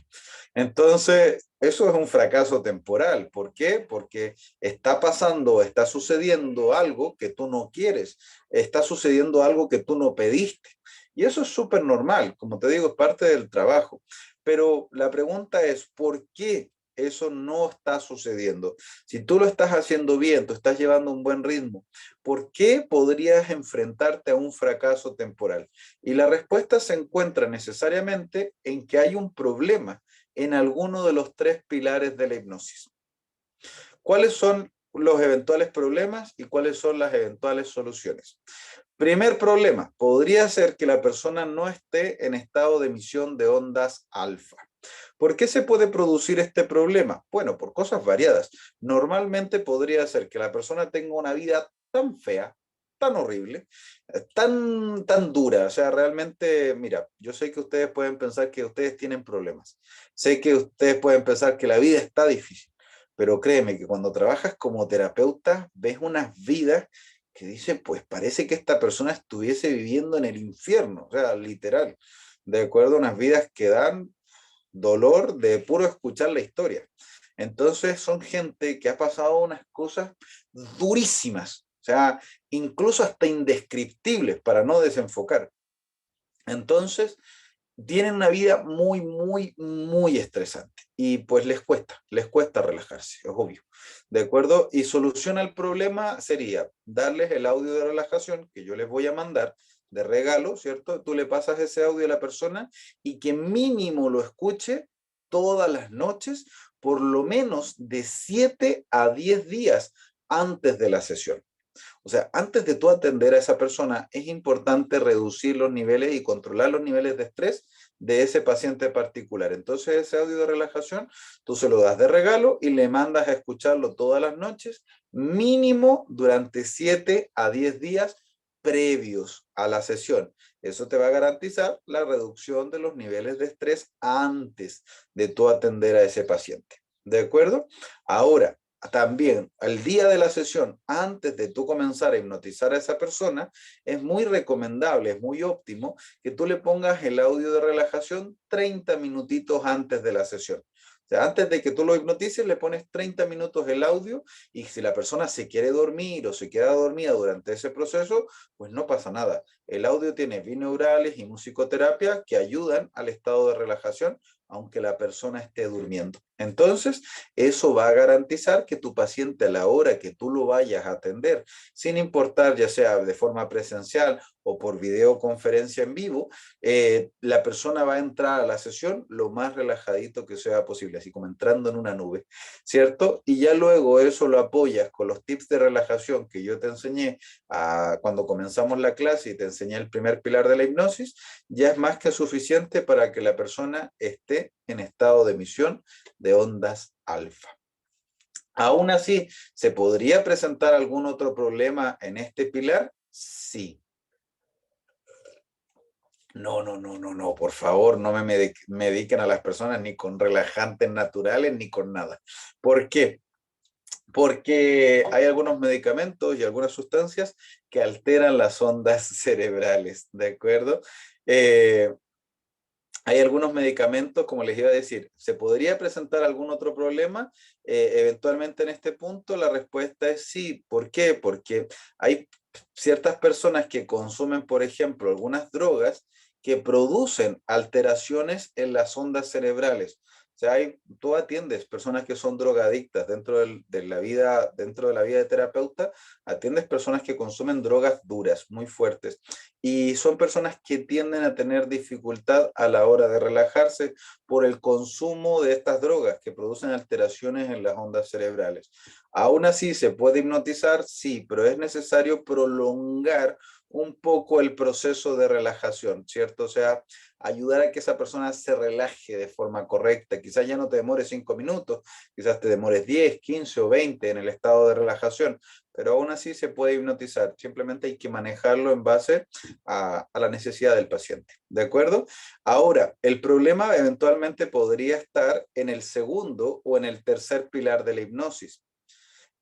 Entonces, eso es un fracaso temporal. ¿Por qué? Porque está pasando, está sucediendo algo que tú no quieres, está sucediendo algo que tú no pediste. Y eso es súper normal, como te digo, es parte del trabajo. Pero la pregunta es, ¿por qué eso no está sucediendo? Si tú lo estás haciendo bien, tú estás llevando un buen ritmo, ¿por qué podrías enfrentarte a un fracaso temporal? Y la respuesta se encuentra necesariamente en que hay un problema en alguno de los tres pilares de la hipnosis. ¿Cuáles son los eventuales problemas y cuáles son las eventuales soluciones? Primer problema, podría ser que la persona no esté en estado de emisión de ondas alfa. ¿Por qué se puede producir este problema? Bueno, por cosas variadas. Normalmente podría ser que la persona tenga una vida tan fea, tan horrible, tan dura. O sea, realmente, mira, yo sé que ustedes pueden pensar que ustedes tienen problemas. Sé que ustedes pueden pensar que la vida está difícil. Pero créeme que cuando trabajas como terapeuta, ves unas vidas que dicen, pues parece que esta persona estuviese viviendo en el infierno, o sea, literal, de acuerdo a unas vidas que dan dolor de puro escuchar la historia. Entonces son gente que ha pasado unas cosas durísimas, o sea, incluso hasta indescriptibles para no desenfocar. Entonces, tienen una vida muy estresante y pues les cuesta relajarse, es obvio. ¿De acuerdo? Y solución al problema sería darles el audio de relajación que yo les voy a mandar de regalo, ¿cierto? Tú le pasas ese audio a la persona y que mínimo lo escuche todas las noches, por lo menos de 7 a 10 días antes de la sesión. O sea, antes de tú atender a esa persona, es importante reducir los niveles y controlar los niveles de estrés de ese paciente particular. Entonces, ese audio de relajación, tú se lo das de regalo y le mandas a escucharlo todas las noches, mínimo durante 7 a 10 días previos a la sesión. Eso te va a garantizar la reducción de los niveles de estrés antes de tú atender a ese paciente. ¿De acuerdo? Ahora, también al día de la sesión, antes de tú comenzar a hipnotizar a esa persona, es muy recomendable, es muy óptimo que tú le pongas el audio de relajación 30 minutitos antes de la sesión. O sea, antes de que tú lo hipnotices, le pones 30 minutos el audio y si la persona se quiere dormir o se queda dormida durante ese proceso, pues no pasa nada. El audio tiene binaurales y musicoterapia que ayudan al estado de relajación, aunque la persona esté durmiendo. Entonces, eso va a garantizar que tu paciente a la hora que tú lo vayas a atender, sin importar ya sea de forma presencial o por videoconferencia en vivo, la persona va a entrar a la sesión lo más relajadito que sea posible, así como entrando en una nube, ¿cierto? Y ya luego eso lo apoyas con los tips de relajación que yo te enseñé cuando comenzamos la clase y te enseñé el primer pilar de la hipnosis, ya es más que suficiente para que la persona esté en estado de emisión de ondas alfa. Aún así, ¿se podría presentar algún otro problema en este pilar? Sí. No, por favor, no me mediquen a las personas ni con relajantes naturales ni con nada. ¿Por qué? Porque hay algunos medicamentos y algunas sustancias que alteran las ondas cerebrales, ¿de acuerdo? Eh, Hay algunos medicamentos, como les iba a decir, ¿se podría presentar algún otro problema? Eventualmente en este punto la respuesta es sí. ¿Por qué? Porque hay ciertas personas que consumen, por ejemplo, algunas drogas que producen alteraciones en las ondas cerebrales. O sea, tú atiendes personas que son drogadictas dentro de la vida de terapeuta, atiendes personas que consumen drogas duras, muy fuertes, y son personas que tienden a tener dificultad a la hora de relajarse por el consumo de estas drogas que producen alteraciones en las ondas cerebrales. Aún así, ¿se puede hipnotizar? Sí, pero es necesario prolongar un poco el proceso de relajación, ¿cierto? O sea, ayudar a que esa persona se relaje de forma correcta. Quizás ya no te demores 5 minutos, quizás te demores 10, 15 o 20 en el estado de relajación, pero aún así se puede hipnotizar. Simplemente hay que manejarlo en base a la necesidad del paciente, ¿de acuerdo? Ahora, el problema eventualmente podría estar en el segundo o en el tercer pilar de la hipnosis.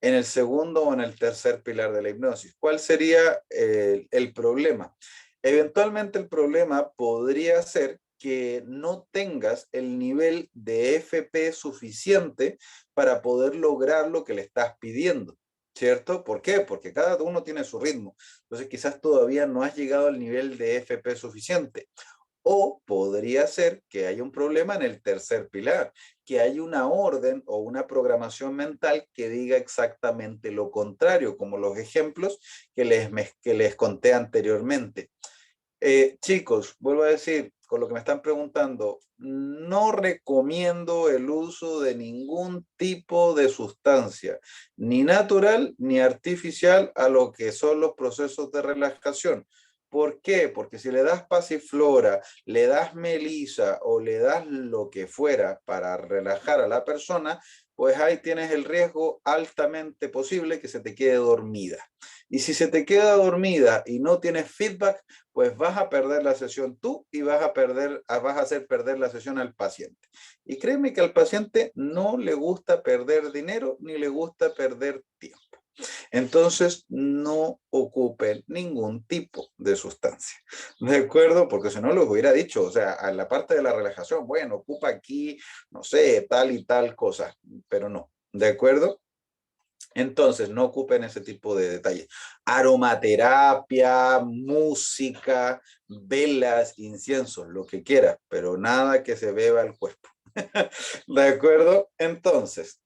En el segundo o en el tercer pilar de la hipnosis. ¿Cuál sería el problema? Eventualmente el problema podría ser que no tengas el nivel de FP suficiente para poder lograr lo que le estás pidiendo, ¿cierto? ¿Por qué? Porque cada uno tiene su ritmo. Entonces quizás todavía no has llegado al nivel de FP suficiente. O podría ser que haya un problema en el tercer pilar, que hay una orden o una programación mental que diga exactamente lo contrario, como los ejemplos que les conté anteriormente. Chicos, vuelvo a decir, con lo que me están preguntando, no recomiendo el uso de ningún tipo de sustancia, ni natural ni artificial, a lo que son los procesos de relajación. ¿Por qué? Porque si le das pasiflora, le das melisa o le das lo que fuera para relajar a la persona, pues ahí tienes el riesgo altamente posible que se te quede dormida. Y si se te queda dormida y no tienes feedback, pues vas a perder la sesión tú y vas a hacer perder la sesión al paciente. Y créeme que al paciente no le gusta perder dinero ni le gusta perder tiempo. Entonces, no ocupen ningún tipo de sustancia. ¿De acuerdo? Porque si no, les hubiera dicho, o sea, a la parte de la relajación, bueno, ocupa aquí, no sé, tal y tal cosa, pero no. ¿De acuerdo? Entonces, no ocupen ese tipo de detalles. Aromaterapia, música, velas, inciensos, lo que quiera, pero nada que se beba el cuerpo. ¿De acuerdo? Entonces,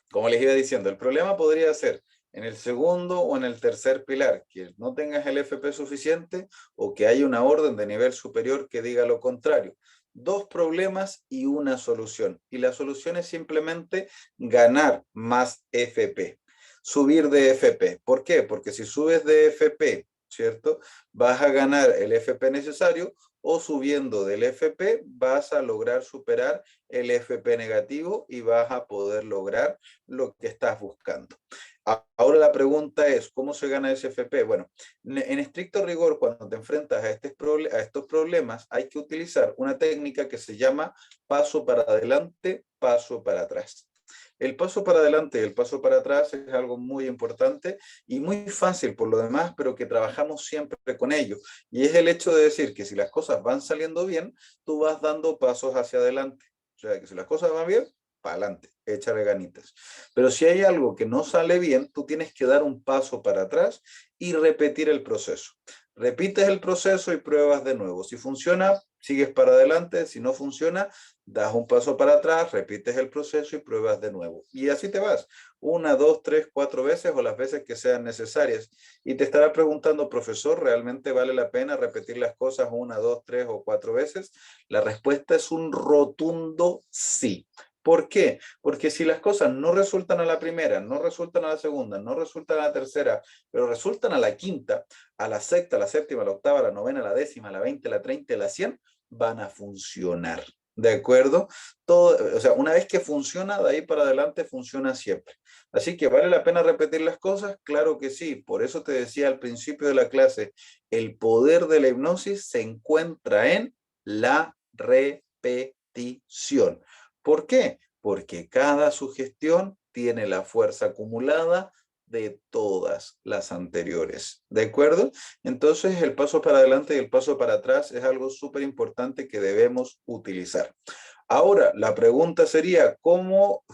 como les iba diciendo, el problema podría ser en el segundo o en el tercer pilar, que no tengas el FP suficiente o que haya una orden de nivel superior que diga lo contrario. Dos problemas y una solución. Y la solución es simplemente ganar más FP, subir de FP. ¿Por qué? Porque si subes de FP, ¿cierto? Vas a ganar el FP necesario, o subiendo del FP vas a lograr superar el FP negativo y vas a poder lograr lo que estás buscando. Ahora la pregunta es, ¿cómo se gana ese FP? Bueno, en estricto rigor, cuando te enfrentas a estos problemas, hay que utilizar una técnica que se llama paso para adelante, paso para atrás. El paso para adelante y el paso para atrás es algo muy importante y muy fácil por lo demás, pero que trabajamos siempre con ello. Y es el hecho de decir que si las cosas van saliendo bien, tú vas dando pasos hacia adelante. O sea, que si las cosas van bien, para adelante, échale ganitas. Pero si hay algo que no sale bien, tú tienes que dar un paso para atrás y repetir el proceso. Repites el proceso y pruebas de nuevo. Si funciona, sigues para adelante. Si no funciona, das un paso para atrás, repites el proceso y pruebas de nuevo. Y así te vas, 1, 2, 3, 4 veces o las veces que sean necesarias. Y te estará preguntando, profesor, ¿realmente vale la pena repetir las cosas 1, 2, 3 o 4 veces? La respuesta es un rotundo sí. ¿Por qué? Porque si las cosas no resultan a la primera, no resultan a la segunda, no resultan a la tercera, pero resultan a la quinta, a la sexta, a la séptima, a la octava, a la novena, a la décima, a la 20, a la 30, a la 100, van a funcionar. ¿De acuerdo? Todo, o sea, una vez que funciona, de ahí para adelante funciona siempre. Así que ¿vale la pena repetir las cosas? Claro que sí. Por eso te decía al principio de la clase, el poder de la hipnosis se encuentra en la repetición. ¿Por qué? Porque cada sugestión tiene la fuerza acumulada de todas las anteriores. ¿De acuerdo? Entonces, el paso para adelante y el paso para atrás es algo súper importante que debemos utilizar. Ahora, la pregunta sería, ¿cómo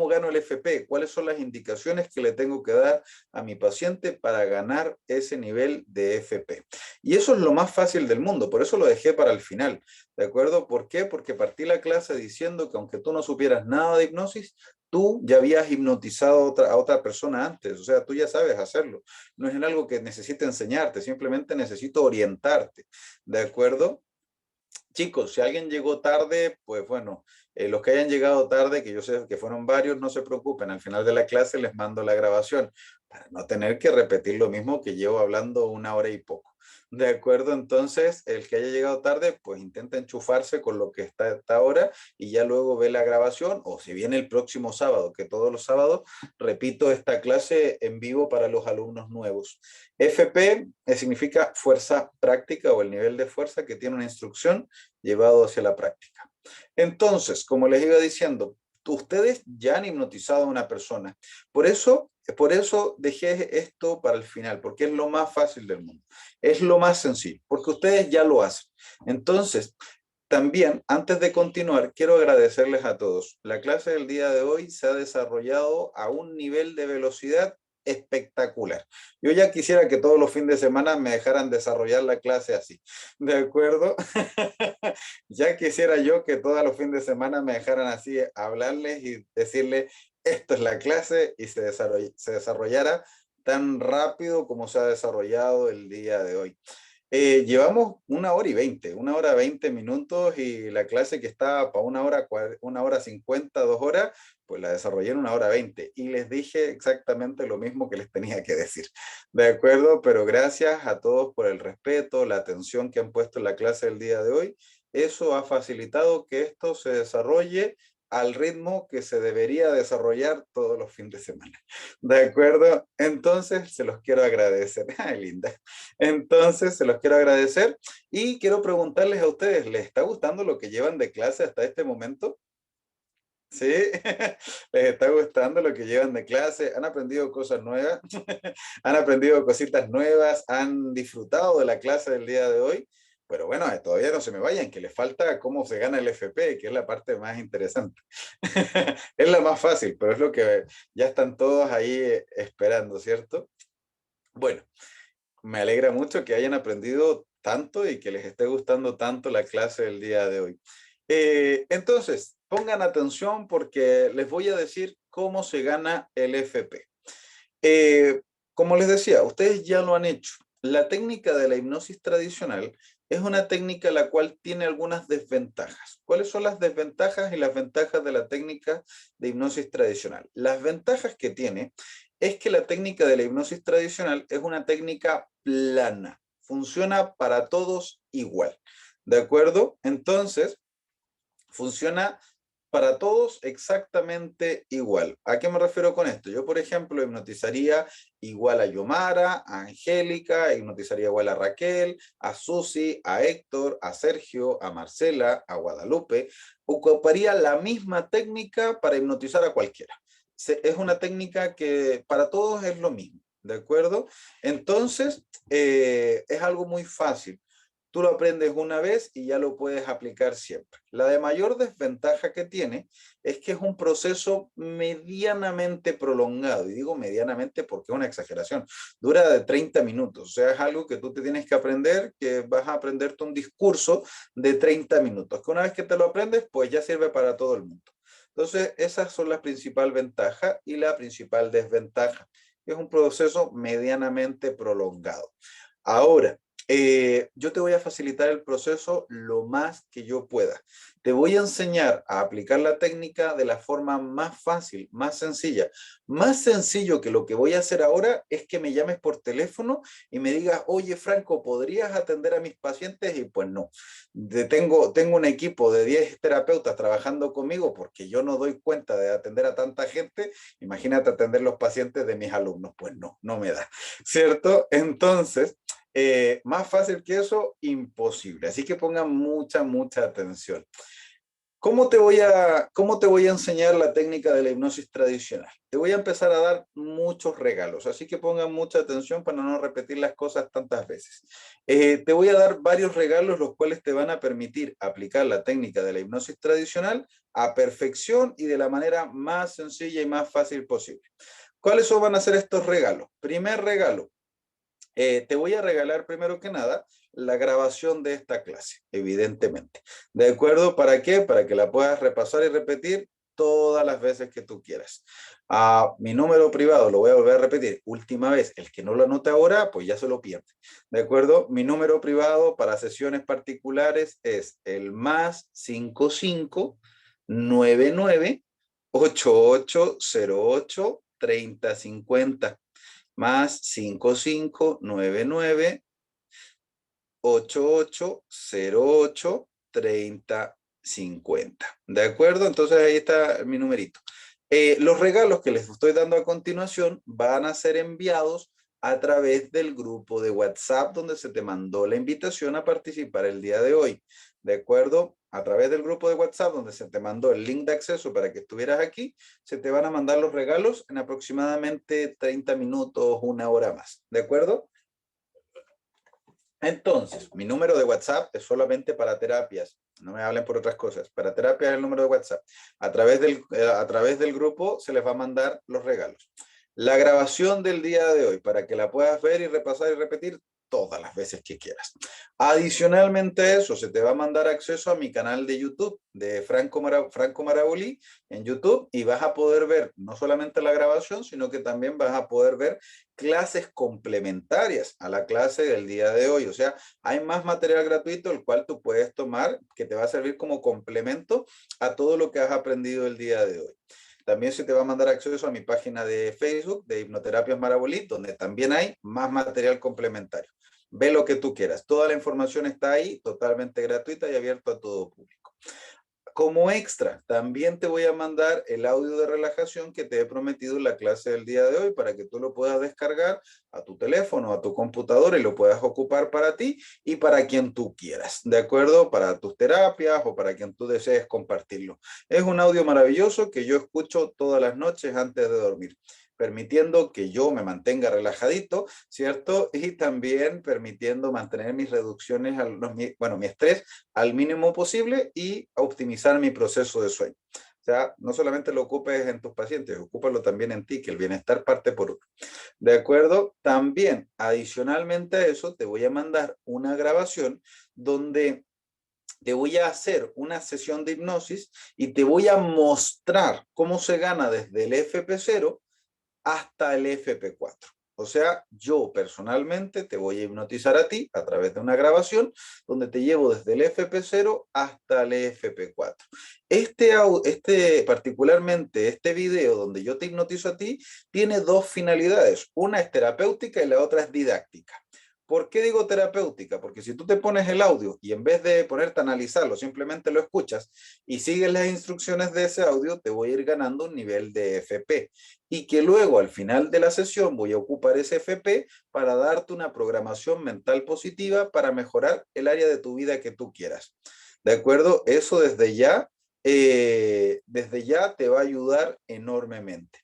gano el FP? ¿Cuáles son las indicaciones que le tengo que dar a mi paciente para ganar ese nivel de FP? Y eso es lo más fácil del mundo, por eso lo dejé para el final, ¿de acuerdo? ¿Por qué? Porque partí la clase diciendo que aunque tú no supieras nada de hipnosis, tú ya habías hipnotizado a otra persona antes, o sea, tú ya sabes hacerlo. No es en algo que necesite enseñarte, simplemente necesito orientarte, ¿de acuerdo? Chicos, si alguien llegó tarde, pues bueno, los que hayan llegado tarde, que yo sé que fueron varios, no se preocupen, al final de la clase les mando la grabación para no tener que repetir lo mismo que llevo hablando una hora y poco. De acuerdo, entonces, el que haya llegado tarde, pues intenta enchufarse con lo que está ahora y ya luego ve la grabación, o si viene el próximo sábado, que todos los sábados repito esta clase en vivo para los alumnos nuevos. FP significa fuerza práctica o el nivel de fuerza que tiene una instrucción llevado hacia la práctica. Entonces, como les iba diciendo, ustedes ya han hipnotizado a una persona. Por eso dejé esto para el final, porque es lo más fácil del mundo. Es lo más sencillo, porque ustedes ya lo hacen. Entonces, también, antes de continuar, quiero agradecerles a todos. La clase del día de hoy se ha desarrollado a un nivel de velocidad espectacular. Yo ya quisiera que todos los fines de semana me dejaran desarrollar la clase así. ¿De acuerdo? Ya quisiera yo que todos los fines de semana me dejaran así hablarles y decirles, esto es la clase y se desarrollara tan rápido como se ha desarrollado el día de hoy. Llevamos una hora 20 minutos y la clase que estaba para una hora 50, 2 horas, pues la desarrollé en una hora 20 y les dije exactamente lo mismo que les tenía que decir. ¿De acuerdo? Pero gracias a todos por el respeto, la atención que han puesto en la clase del día de hoy. Eso ha facilitado que esto se desarrolle al ritmo que se debería desarrollar todos los fines de semana. ¿De acuerdo? Entonces, se los quiero agradecer. Ay, linda. Entonces, se los quiero agradecer y quiero preguntarles a ustedes, ¿les está gustando lo que llevan de clase hasta este momento? ¿Sí? ¿Les está gustando lo que llevan de clase? ¿Han aprendido cosas nuevas? ¿Han aprendido cositas nuevas? ¿Han disfrutado de la clase del día de hoy? Pero bueno, todavía no se me vayan, que les falta cómo se gana el FP, que es la parte más interesante. Es la más fácil, pero es lo que ya están todos ahí esperando, ¿cierto? Bueno, me alegra mucho que hayan aprendido tanto y que les esté gustando tanto la clase del día de hoy. Entonces, pongan atención porque les voy a decir cómo se gana el FP. Eh, Como les decía, ustedes ya lo han hecho. La técnica de la hipnosis tradicional es una técnica la cual tiene algunas desventajas. ¿Cuáles son las desventajas y las ventajas de la técnica de hipnosis tradicional? Las ventajas que tiene es que la técnica de la hipnosis tradicional es una técnica plana, funciona para todos igual. ¿De acuerdo? Entonces, funciona para todos exactamente igual. ¿A qué me refiero con esto? Yo, por ejemplo, hipnotizaría igual a Yomara, a Angélica, hipnotizaría igual a Raquel, a Susi, a Héctor, a Sergio, a Marcela, a Guadalupe. Ocuparía la misma técnica para hipnotizar a cualquiera. Es una técnica que para todos es lo mismo, ¿de acuerdo? Entonces, es algo muy fácil. Tú lo aprendes una vez y ya lo puedes aplicar siempre. La de mayor desventaja que tiene es que es un proceso medianamente prolongado. Y digo medianamente porque es una exageración. Dura de 30 minutos. O sea, es algo que tú te tienes que aprender, que vas a aprenderte un discurso de 30 minutos. Que una vez que te lo aprendes, pues ya sirve para todo el mundo. Entonces, esas son la principal ventaja y la principal desventaja. Es un proceso medianamente prolongado. Ahora, yo te voy a facilitar el proceso lo más que yo pueda. Te voy a enseñar a aplicar la técnica de la forma más fácil, más sencilla. Más sencillo que lo que voy a hacer ahora es que me llames por teléfono y me digas, oye Franco, ¿podrías atender a mis pacientes? Y pues no. Tengo un equipo de 10 terapeutas trabajando conmigo porque yo no doy cuenta de atender a tanta gente. Imagínate atender los pacientes de mis alumnos. Pues no, no me da. ¿Cierto? Entonces, más fácil que eso, imposible. Así que pongan mucha, mucha atención. cómo te voy a enseñar la técnica de la hipnosis tradicional? Te voy a empezar a dar muchos regalos, así que pongan mucha atención para no repetir las cosas tantas veces. Te voy a dar varios regalos, los cuales te van a permitir aplicar la técnica de la hipnosis tradicional a perfección y de la manera más sencilla y más fácil posible. ¿Cuáles van a ser estos regalos? Primer regalo, te voy a regalar primero que nada la grabación de esta clase, evidentemente. ¿De acuerdo? ¿Para qué? Para que la puedas repasar y repetir todas las veces que tú quieras. Mi número privado, lo voy a volver a repetir, última vez, el que no lo anote ahora, pues ya se lo pierde. ¿De acuerdo? Mi número privado para sesiones particulares es el más 55 99 8808 3050 más 5599 8808 3050. ¿De acuerdo? Entonces ahí está mi numerito. Los regalos que les estoy dando a continuación van a ser enviados a través del grupo de WhatsApp donde se te mandó la invitación a participar el día de hoy. ¿De acuerdo? A través del grupo de WhatsApp donde se te mandó el link de acceso para que estuvieras aquí, se te van a mandar los regalos en aproximadamente 30 minutos, una hora más. ¿De acuerdo? Entonces, mi número de WhatsApp es solamente para terapias. No me hablen por otras cosas. Para terapias es el número de WhatsApp. A través del grupo se les va a mandar los regalos. La grabación del día de hoy, para que la puedas ver y repasar y repetir todas las veces que quieras. Adicionalmente a eso, se te va a mandar acceso a mi canal de YouTube de Franco Marabolí en YouTube y vas a poder ver no solamente la grabación, sino que también vas a poder ver clases complementarias a la clase del día de hoy. O sea, hay más material gratuito el cual tú puedes tomar que te va a servir como complemento a todo lo que has aprendido el día de hoy. También se te va a mandar acceso a mi página de Facebook de Hipnoterapias Marabolí, donde también hay más material complementario. Ve lo que tú quieras. Toda la información está ahí, totalmente gratuita y abierta a todo público. Como extra, también te voy a mandar el audio de relajación que te he prometido en la clase del día de hoy para que tú lo puedas descargar a tu teléfono, a tu computadora y lo puedas ocupar para ti y para quien tú quieras, ¿de acuerdo? Para tus terapias o para quien tú desees compartirlo. Es un audio maravilloso que yo escucho todas las noches antes de dormir, permitiendo que yo me mantenga relajadito, ¿cierto? Y también permitiendo mantener mis reducciones, mi estrés al mínimo posible y optimizar mi proceso de sueño. O sea, no solamente lo ocupes en tus pacientes, ocúpalo también en ti, que el bienestar parte por uno. ¿De acuerdo? También, adicionalmente a eso, te voy a mandar una grabación donde te voy a hacer una sesión de hipnosis y te voy a mostrar cómo se gana desde el FP0 hasta el FP4. O sea, yo personalmente te voy a hipnotizar a ti a través de una grabación donde te llevo desde el FP0 hasta el FP4. Particularmente este video donde yo te hipnotizo a ti tiene dos finalidades. Una es terapéutica y la otra es didáctica. ¿Por qué digo terapéutica? Porque si tú te pones el audio y en vez de ponerte a analizarlo, simplemente lo escuchas y sigues las instrucciones de ese audio, te voy a ir ganando un nivel de FP. Y que luego al final de la sesión voy a ocupar ese FP para darte una programación mental positiva para mejorar el área de tu vida que tú quieras. ¿De acuerdo? Eso desde ya te va a ayudar enormemente.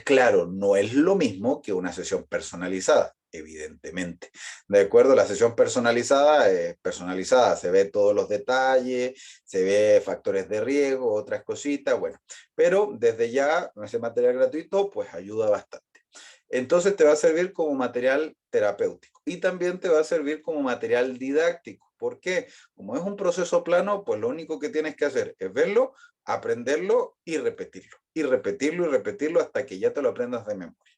Claro, no es lo mismo que una sesión personalizada, evidentemente. ¿De acuerdo? La sesión personalizada, se ve todos los detalles, se ve factores de riesgo, otras cositas, bueno, pero desde ya ese material gratuito pues ayuda bastante. Entonces te va a servir como material terapéutico y también te va a servir como material didáctico. ¿Por qué? Como es un proceso plano, pues lo único que tienes que hacer es verlo, aprenderlo y repetirlo. Y repetirlo y repetirlo hasta que ya te lo aprendas de memoria.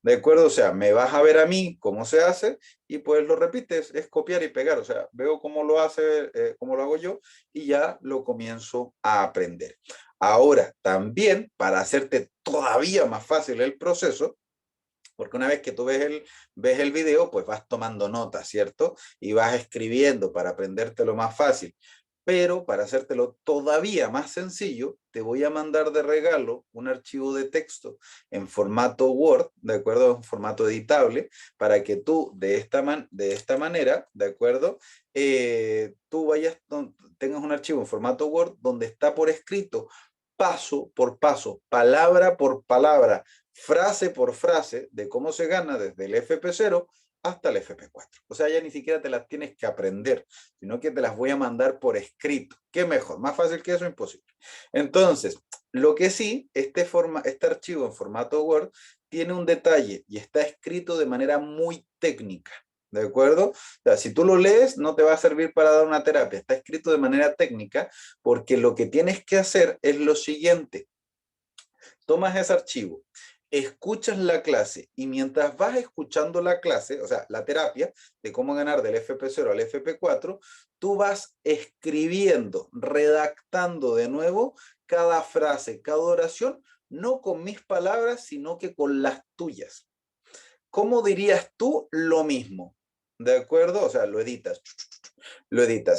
¿De acuerdo? O sea, me vas a ver a mí cómo se hace y pues lo repites, es copiar y pegar. O sea, veo cómo lo hace, cómo lo hago yo y ya lo comienzo a aprender. Ahora, también para hacerte todavía más fácil el proceso, porque una vez que tú ves el video, pues vas tomando notas, ¿cierto? Y vas escribiendo para aprendértelo más fácil. Pero para hacértelo todavía más sencillo, te voy a mandar de regalo un archivo de texto en formato Word, ¿de acuerdo? En formato editable, para que tú de esta manera, ¿de acuerdo? Tú tengas un archivo en formato Word donde está por escrito paso por paso, palabra por palabra, frase por frase de cómo se gana desde el FP0 hasta el FP4. O sea, ya ni siquiera te las tienes que aprender, sino que te las voy a mandar por escrito. ¿Qué mejor? Más fácil que eso, imposible. Entonces, lo que sí, este archivo en formato Word tiene un detalle y está escrito de manera muy técnica. ¿De acuerdo? O sea, si tú lo lees, no te va a servir para dar una terapia. Está escrito de manera técnica porque lo que tienes que hacer es lo siguiente. Tomas ese archivo, escuchas la clase y mientras vas escuchando la clase, o sea, la terapia de cómo ganar del FP0 al FP4, tú vas escribiendo, redactando de nuevo cada frase, cada oración, no con mis palabras, sino que con las tuyas. ¿Cómo dirías tú lo mismo? ¿De acuerdo? O sea, lo editas.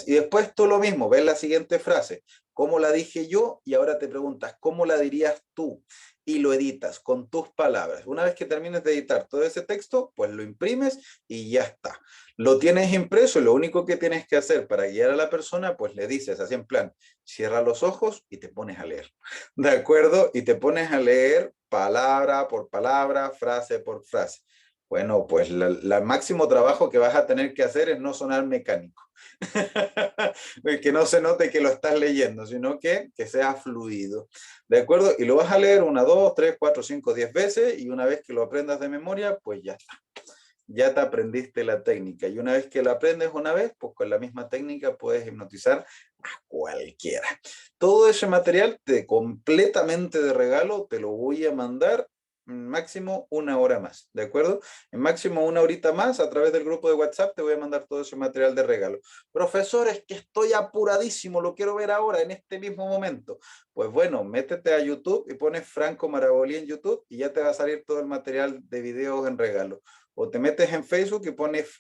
Y después tú lo mismo, ves la siguiente frase, ¿cómo la dije yo? Y ahora te preguntas, ¿cómo la dirías tú? Y lo editas con tus palabras. Una vez que termines de editar todo ese texto, pues lo imprimes y ya está. Lo tienes impreso y lo único que tienes que hacer para guiar a la persona, pues le dices así en plan, cierra los ojos y te pones a leer. ¿De acuerdo? Y te pones a leer palabra por palabra, frase por frase. Bueno, pues el máximo trabajo que vas a tener que hacer es no sonar mecánico. Que no se note que lo estás leyendo, sino que sea fluido. ¿De acuerdo? Y lo vas a leer una, dos, tres, cuatro, cinco, 10 veces y una vez que lo aprendas de memoria, pues ya está. Ya te aprendiste la técnica. Y una vez que la aprendes una vez, pues con la misma técnica puedes hipnotizar a cualquiera. Todo ese material completamente de regalo te lo voy a mandar máximo una hora más, ¿de acuerdo? En máximo una horita más, a través del grupo de WhatsApp, te voy a mandar todo ese material de regalo. Profesor, es que estoy apuradísimo, lo quiero ver ahora, en este mismo momento. Pues bueno, métete a YouTube y pones Franco Marabolí en YouTube y ya te va a salir todo el material de videos en regalo. O te metes en Facebook y pones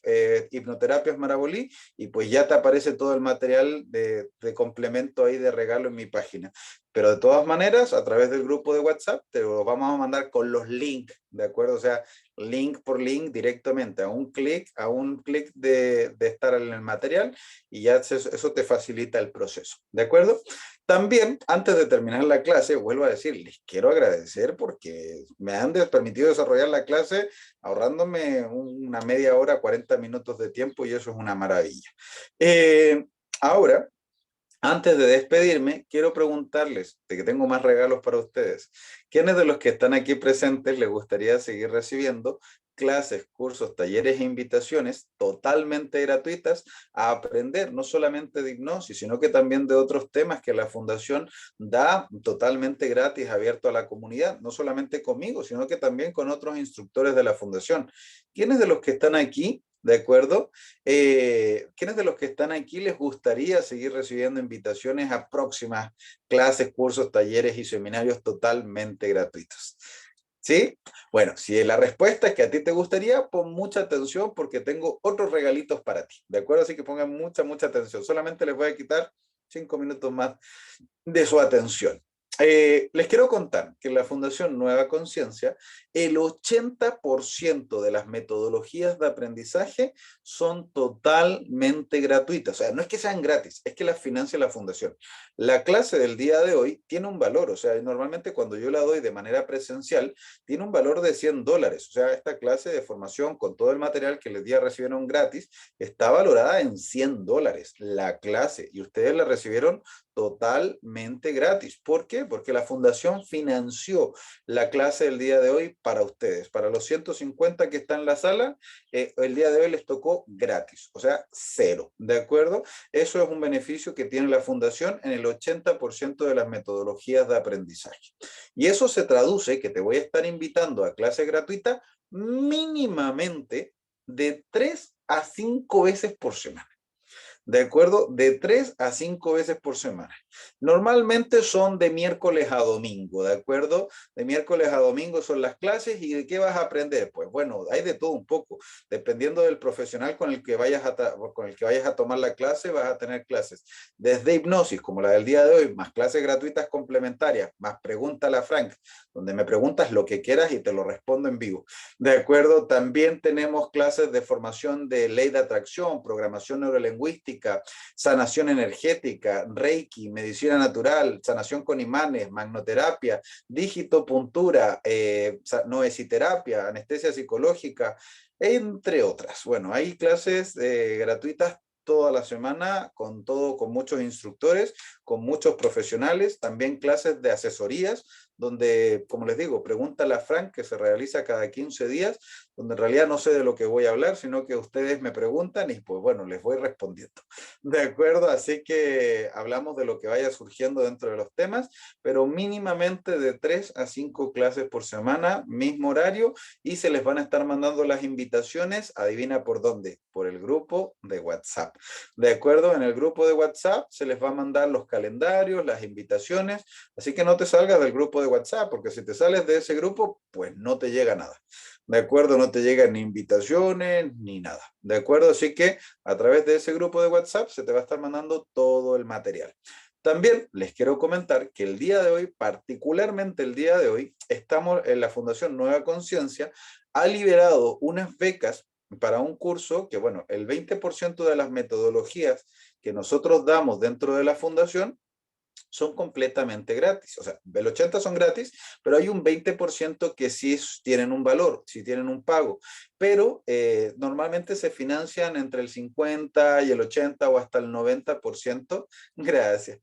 Hipnoterapias Marabolí y pues ya te aparece todo el material de complemento ahí de regalo en mi página. Pero de todas maneras, a través del grupo de WhatsApp, te lo vamos a mandar con los links, ¿de acuerdo? O sea, link por link directamente, a un clic de estar en el material y ya eso te facilita el proceso, ¿de acuerdo? También, antes de terminar la clase, vuelvo a decir, les quiero agradecer porque me han permitido desarrollar la clase ahorrándome una media hora, 40 minutos de tiempo y eso es una maravilla. Ahora, antes de despedirme, quiero preguntarles, de que tengo más regalos para ustedes, ¿quiénes de los que están aquí presentes les gustaría seguir recibiendo clases, cursos, talleres e invitaciones totalmente gratuitas a aprender no solamente de hipnosis, sino que también de otros temas que la Fundación da totalmente gratis, abierto a la comunidad, no solamente conmigo, sino que también con otros instructores de la Fundación? ¿Quiénes de los que están aquí, de acuerdo? ¿Quiénes de los que están aquí les gustaría seguir recibiendo invitaciones a próximas clases, cursos, talleres y seminarios totalmente gratuitos? ¿Sí? Bueno, si la respuesta es que a ti te gustaría, pon mucha atención porque tengo otros regalitos para ti, ¿de acuerdo? Así que pongan mucha atención. Solamente les voy a quitar 5 minutos más de su atención. Les quiero contar que en la Fundación Nueva Conciencia, el 80% de las metodologías de aprendizaje son totalmente gratuitas. O sea, no es que sean gratis, es que las financia la Fundación. La clase del día de hoy tiene un valor, o sea, normalmente cuando yo la doy de manera presencial, tiene un valor de $100. O sea, esta clase de formación con todo el material que les di a recibieron gratis está valorada en $100 la clase y ustedes la recibieron totalmente gratis. ¿Por qué? Porque la Fundación financió la clase del día de hoy para ustedes. Para los 150 que están en la sala, el día de hoy les tocó gratis, o sea, cero. ¿De acuerdo? Eso es un beneficio que tiene la Fundación en el 80% de las metodologías de aprendizaje. Y eso se traduce, que te voy a estar invitando a clase gratuita mínimamente de 3 a 5 veces por semana. ¿de acuerdo? De 3 a 5 veces por semana. Normalmente son de miércoles a domingo, ¿de acuerdo? De miércoles a domingo son las clases. ¿Y de qué vas a aprender? Pues bueno, hay de todo un poco. Dependiendo del profesional con el que vayas a tomar la clase, vas a tener clases desde hipnosis, como la del día de hoy, más clases gratuitas complementarias, más pregúntale a Frank, donde me preguntas lo que quieras y te lo respondo en vivo. ¿De acuerdo? También tenemos clases de formación de ley de atracción, programación neurolingüística, sanación energética, Reiki, medicina natural, sanación con imanes, magnoterapia, digitopuntura, noesiterapia, anestesia psicológica, entre otras. Bueno, hay clases gratuitas toda la semana con muchos instructores, con muchos profesionales, también clases de asesorías, donde, como les digo, pregúntale a Frank, que se realiza cada 15 días, donde en realidad no sé de lo que voy a hablar, sino que ustedes me preguntan y pues bueno, les voy respondiendo. ¿De acuerdo? Así que hablamos de lo que vaya surgiendo dentro de los temas, pero mínimamente de 3 a 5 clases por semana, mismo horario, y se les van a estar mandando las invitaciones, adivina por dónde, por el grupo de WhatsApp. ¿De acuerdo? En el grupo de WhatsApp se les va a mandar los calendarios, las invitaciones, así que no te salgas del grupo de WhatsApp, porque si te sales de ese grupo, pues no te llega nada. ¿De acuerdo? No te llegan ni invitaciones ni nada. ¿De acuerdo? Así que a través de ese grupo de WhatsApp se te va a estar mandando todo el material. También les quiero comentar que el día de hoy, particularmente el día de hoy, estamos en la Fundación Nueva Conciencia, ha liberado unas becas para un curso que, bueno, el 20% de las metodologías que nosotros damos dentro de la fundación son completamente gratis. O sea, el 80% son gratis, pero hay un 20% que sí tienen un valor, sí tienen un pago. Pero normalmente se financian entre el 50 y el 80 o hasta el 90%, gracias,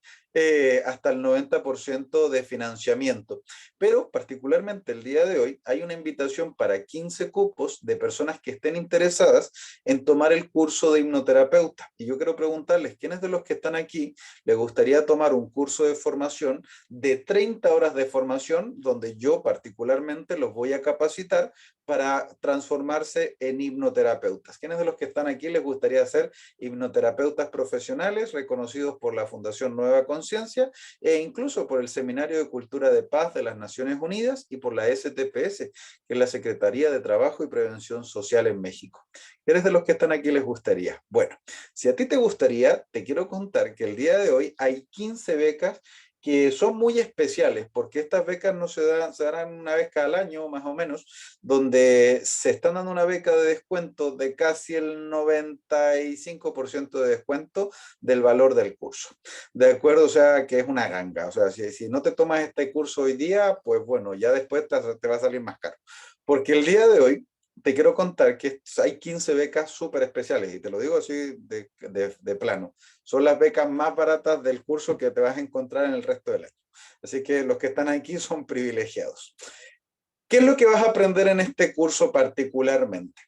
hasta el 90% de financiamiento. Pero particularmente el día de hoy hay una invitación para 15 cupos de personas que estén interesadas en tomar el curso de hipnoterapeuta. Y yo quiero preguntarles, ¿quiénes de los que están aquí les gustaría tomar un curso de formación de 30 horas de formación, donde yo particularmente los voy a capacitar para transformarse en hipnoterapeutas? ¿Quiénes de los que están aquí les gustaría ser hipnoterapeutas profesionales reconocidos por la Fundación Nueva Conciencia e incluso por el Seminario de Cultura de Paz de las Naciones Unidas y por la STPS, que es la Secretaría de Trabajo y Prevención Social en México? ¿Quiénes de los que están aquí les gustaría? Bueno, si a ti te gustaría, te quiero contar que el día de hoy hay 15 becas que son muy especiales, porque estas becas no se darán una vez cada año, más o menos, donde se están dando una beca de descuento de casi el 95% de descuento del valor del curso. ¿De acuerdo? O sea, que es una ganga. O sea, si no te tomas este curso hoy día, pues bueno, ya después te va a salir más caro. Porque el día de hoy te quiero contar que hay 15 becas súper especiales, y te lo digo así de plano. Son las becas más baratas del curso que te vas a encontrar en el resto del año. Así que los que están aquí son privilegiados. ¿Qué es lo que vas a aprender en este curso particularmente?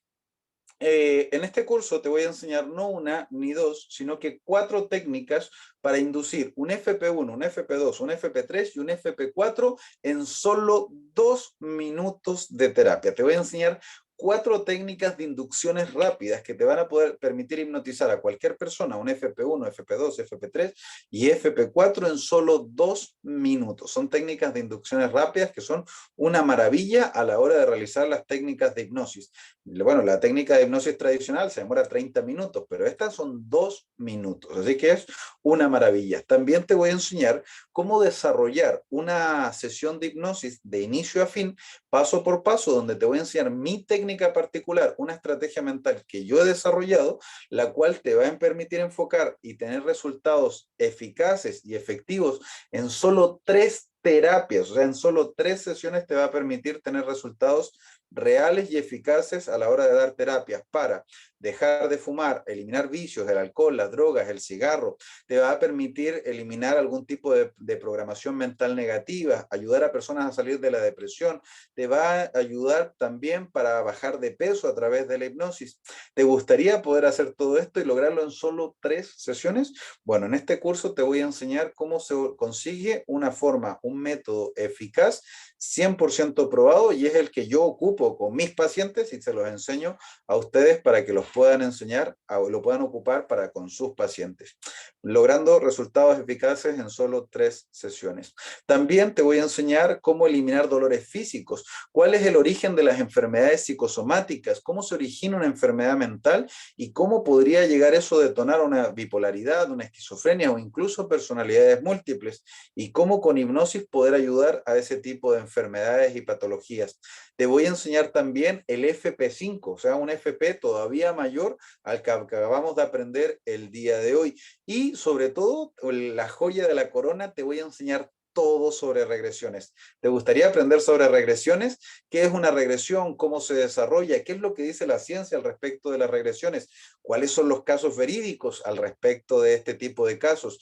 En este curso te voy a enseñar no una ni dos, sino que 4 técnicas para inducir un FP1, un FP2, un FP3 y un FP4 en solo 2 minutos de terapia. Te voy a enseñar 4 técnicas de inducciones rápidas que te van a poder permitir hipnotizar a cualquier persona, un FP1, FP2, FP3 y FP4 en solo 2 minutos. Son técnicas de inducciones rápidas que son una maravilla a la hora de realizar las técnicas de hipnosis. Bueno, la técnica de hipnosis tradicional se demora 30 minutos, pero estas son 2 minutos, así que es una maravilla. También te voy a enseñar cómo desarrollar una sesión de hipnosis de inicio a fin, paso por paso, donde te voy a enseñar mi técnica particular, una estrategia mental que yo he desarrollado, la cual te va a permitir enfocar y tener resultados eficaces y efectivos en solo 3 terapias, o sea, en solo 3 sesiones te va a permitir tener resultados reales y eficaces a la hora de dar terapias para dejar de fumar, eliminar vicios, el alcohol, las drogas, el cigarro. Te va a permitir eliminar algún tipo de programación mental negativa, ayudar a personas a salir de la depresión. Te va a ayudar también para bajar de peso a través de la hipnosis. ¿Te gustaría poder hacer todo esto y lograrlo en solo 3 sesiones? Bueno, en este curso te voy a enseñar cómo se consigue una forma, un método eficaz, 100% probado, y es el que yo ocupo con mis pacientes y se los enseño a ustedes para que los puedan enseñar, lo puedan ocupar para con sus pacientes, logrando resultados eficaces en solo 3 sesiones. También te voy a enseñar cómo eliminar dolores físicos, cuál es el origen de las enfermedades psicosomáticas, cómo se origina una enfermedad mental y cómo podría llegar eso a detonar una bipolaridad, una esquizofrenia o incluso personalidades múltiples, y cómo con hipnosis poder ayudar a ese tipo de enfermedades y patologías. Te voy a enseñar también el FP5, o sea, un FP todavía mayor al que acabamos de aprender el día de hoy. Y sobre todo, la joya de la corona, te voy a enseñar todo sobre regresiones. ¿Te gustaría aprender sobre regresiones? ¿Qué es una regresión? ¿Cómo se desarrolla? ¿Qué es lo que dice la ciencia al respecto de las regresiones? ¿Cuáles son los casos verídicos al respecto de este tipo de casos?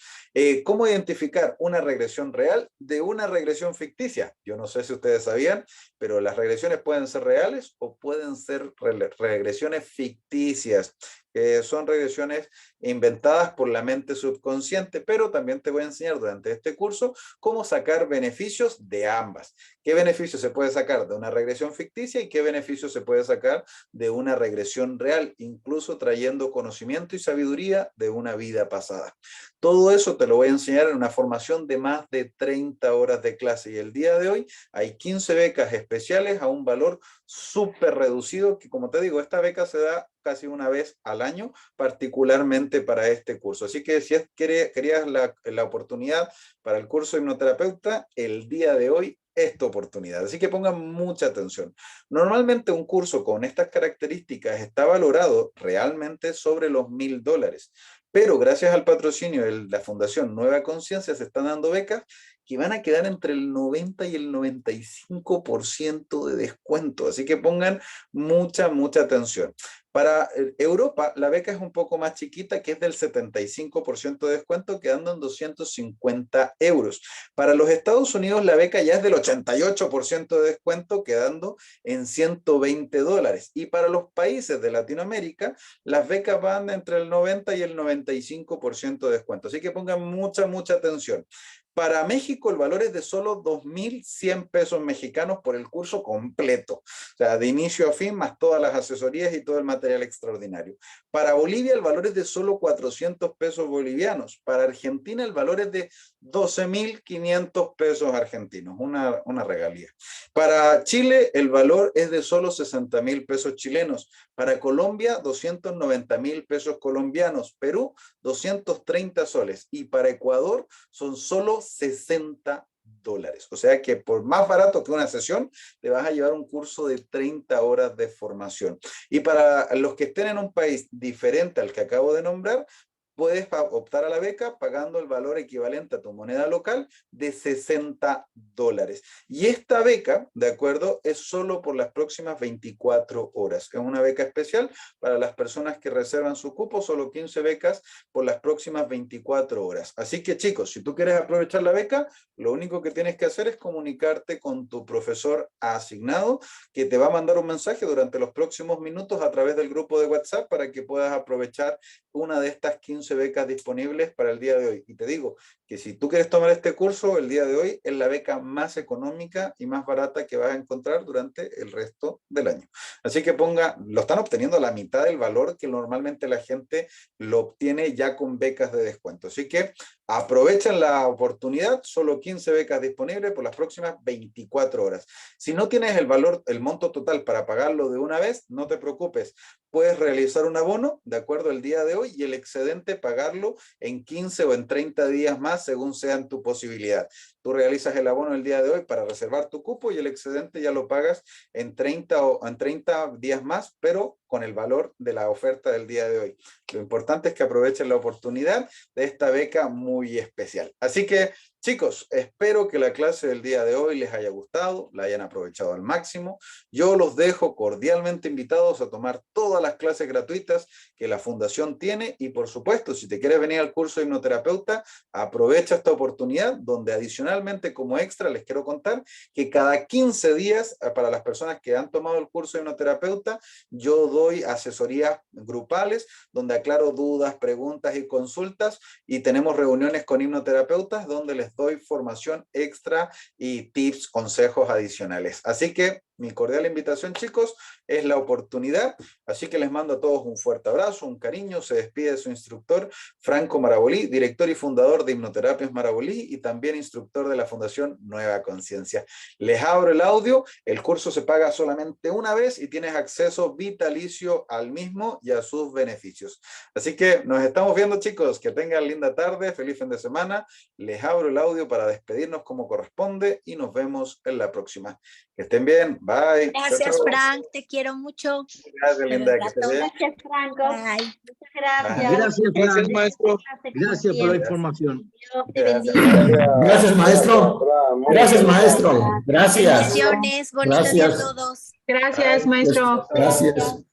¿Cómo identificar una regresión real de una regresión ficticia? Yo no sé si ustedes sabían, pero las regresiones pueden ser reales o pueden ser regresiones ficticias, que son regresiones inventadas por la mente subconsciente, pero también te voy a enseñar durante este curso cómo sacar beneficios de ambas. ¿Qué beneficio se puede sacar de una regresión ficticia y qué beneficio se puede sacar de una regresión real, incluso trayendo conocimiento y sabiduría de una vida pasada? Todo eso te lo voy a enseñar en una formación de más de 30 horas de clase, y el día de hoy hay 15 becas especiales a un valor súper reducido, que como te digo, esta beca se da casi una vez al año, particularmente para este curso. Así que si querías la oportunidad para el curso de hipnoterapeuta, el día de hoy es tu oportunidad. Así que pongan mucha atención. Normalmente un curso con estas características está valorado realmente sobre los $1000, pero gracias al patrocinio de la Fundación Nueva Conciencia se están dando becas que van a quedar entre el 90 y el 95% de descuento. Así que pongan mucha atención. Para Europa, la beca es un poco más chiquita, que es del 75% de descuento, quedando en 250 euros. Para los Estados Unidos, la beca ya es del 88% de descuento, quedando en $120. Y para los países de Latinoamérica, las becas van entre el 90 y el 95% de descuento. Así que pongan mucha atención. Para México el valor es de solo 2.100 pesos mexicanos por el curso completo, o sea, de inicio a fin, más todas las asesorías y todo el material extraordinario. Para Bolivia el valor es de solo 400 pesos bolivianos. Para Argentina el valor es de 12.500 pesos argentinos, una regalía. Para Chile el valor es de solo 60.000 pesos chilenos. Para Colombia, 290.000 pesos colombianos. Perú, 230 soles. Y para Ecuador son solo $60. O sea que por más barato que una sesión, te vas a llevar un curso de 30 horas de formación. Y para los que estén en un país diferente al que acabo de nombrar, puedes optar a la beca pagando el valor equivalente a tu moneda local de $60. Y esta beca, de acuerdo, es solo por las próximas 24 horas. Es una beca especial para las personas que reservan su cupo, solo 15 becas por las próximas 24 horas. Así que chicos, si tú quieres aprovechar la beca, lo único que tienes que hacer es comunicarte con tu profesor asignado, que te va a mandar un mensaje durante los próximos minutos a través del grupo de WhatsApp para que puedas aprovechar una de estas 15 becas disponibles para el día de hoy. Y te digo que si tú quieres tomar este curso, el día de hoy es la beca más económica y más barata que vas a encontrar durante el resto del año. Así que lo están obteniendo a la mitad del valor que normalmente la gente lo obtiene ya con becas de descuento. Así que aprovechen la oportunidad, solo 15 becas disponibles por las próximas 24 horas. Si no tienes el monto total para pagarlo de una vez, no te preocupes. Puedes realizar un abono de acuerdo al día de hoy y el excedente pagarlo en 15 o en 30 días más según sean tu posibilidad. Tú realizas el abono el día de hoy para reservar tu cupo y el excedente ya lo pagas en 30 días más, pero con el valor de la oferta del día de hoy. Lo importante es que aprovechen la oportunidad de esta beca muy especial. Así que, chicos, espero que la clase del día de hoy les haya gustado, la hayan aprovechado al máximo. Yo los dejo cordialmente invitados a tomar todas las clases gratuitas que la Fundación tiene y, por supuesto, si te quieres venir al curso de hipnoterapeuta, aprovecha esta oportunidad donde adicionalmente adicionalmente, como extra, les quiero contar que cada 15 días, para las personas que han tomado el curso de hipnoterapeuta, yo doy asesorías grupales donde aclaro dudas, preguntas y consultas, y tenemos reuniones con hipnoterapeutas donde les doy formación extra y tips, consejos adicionales. Así que mi cordial invitación, chicos, es la oportunidad. Así que les mando a todos un fuerte abrazo, un cariño. Se despide su instructor, Franco Marabolí, director y fundador de Hipnoterapias Marabolí y también instructor de la Fundación Nueva Conciencia. Les abro el audio. El curso se paga solamente una vez y tienes acceso vitalicio al mismo y a sus beneficios. Así que nos estamos viendo, chicos. Que tengan linda tarde, feliz fin de semana. Les abro el audio para despedirnos como corresponde y nos vemos en la próxima. Que estén bien. Bye. Gracias, chao, chao. Frank. Te quiero mucho. Gracias, linda. Que estés bien. Gracias, Franco. Bye. Muchas gracias. Gracias, Gracias, Frank. maestro. Gracias por la información. Dios te Gracias. bendiga. Gracias, maestro. Gracias, maestro. Gracias. Bendiciones. Bonitos días a Gracias. todos. Gracias, maestro. Gracias.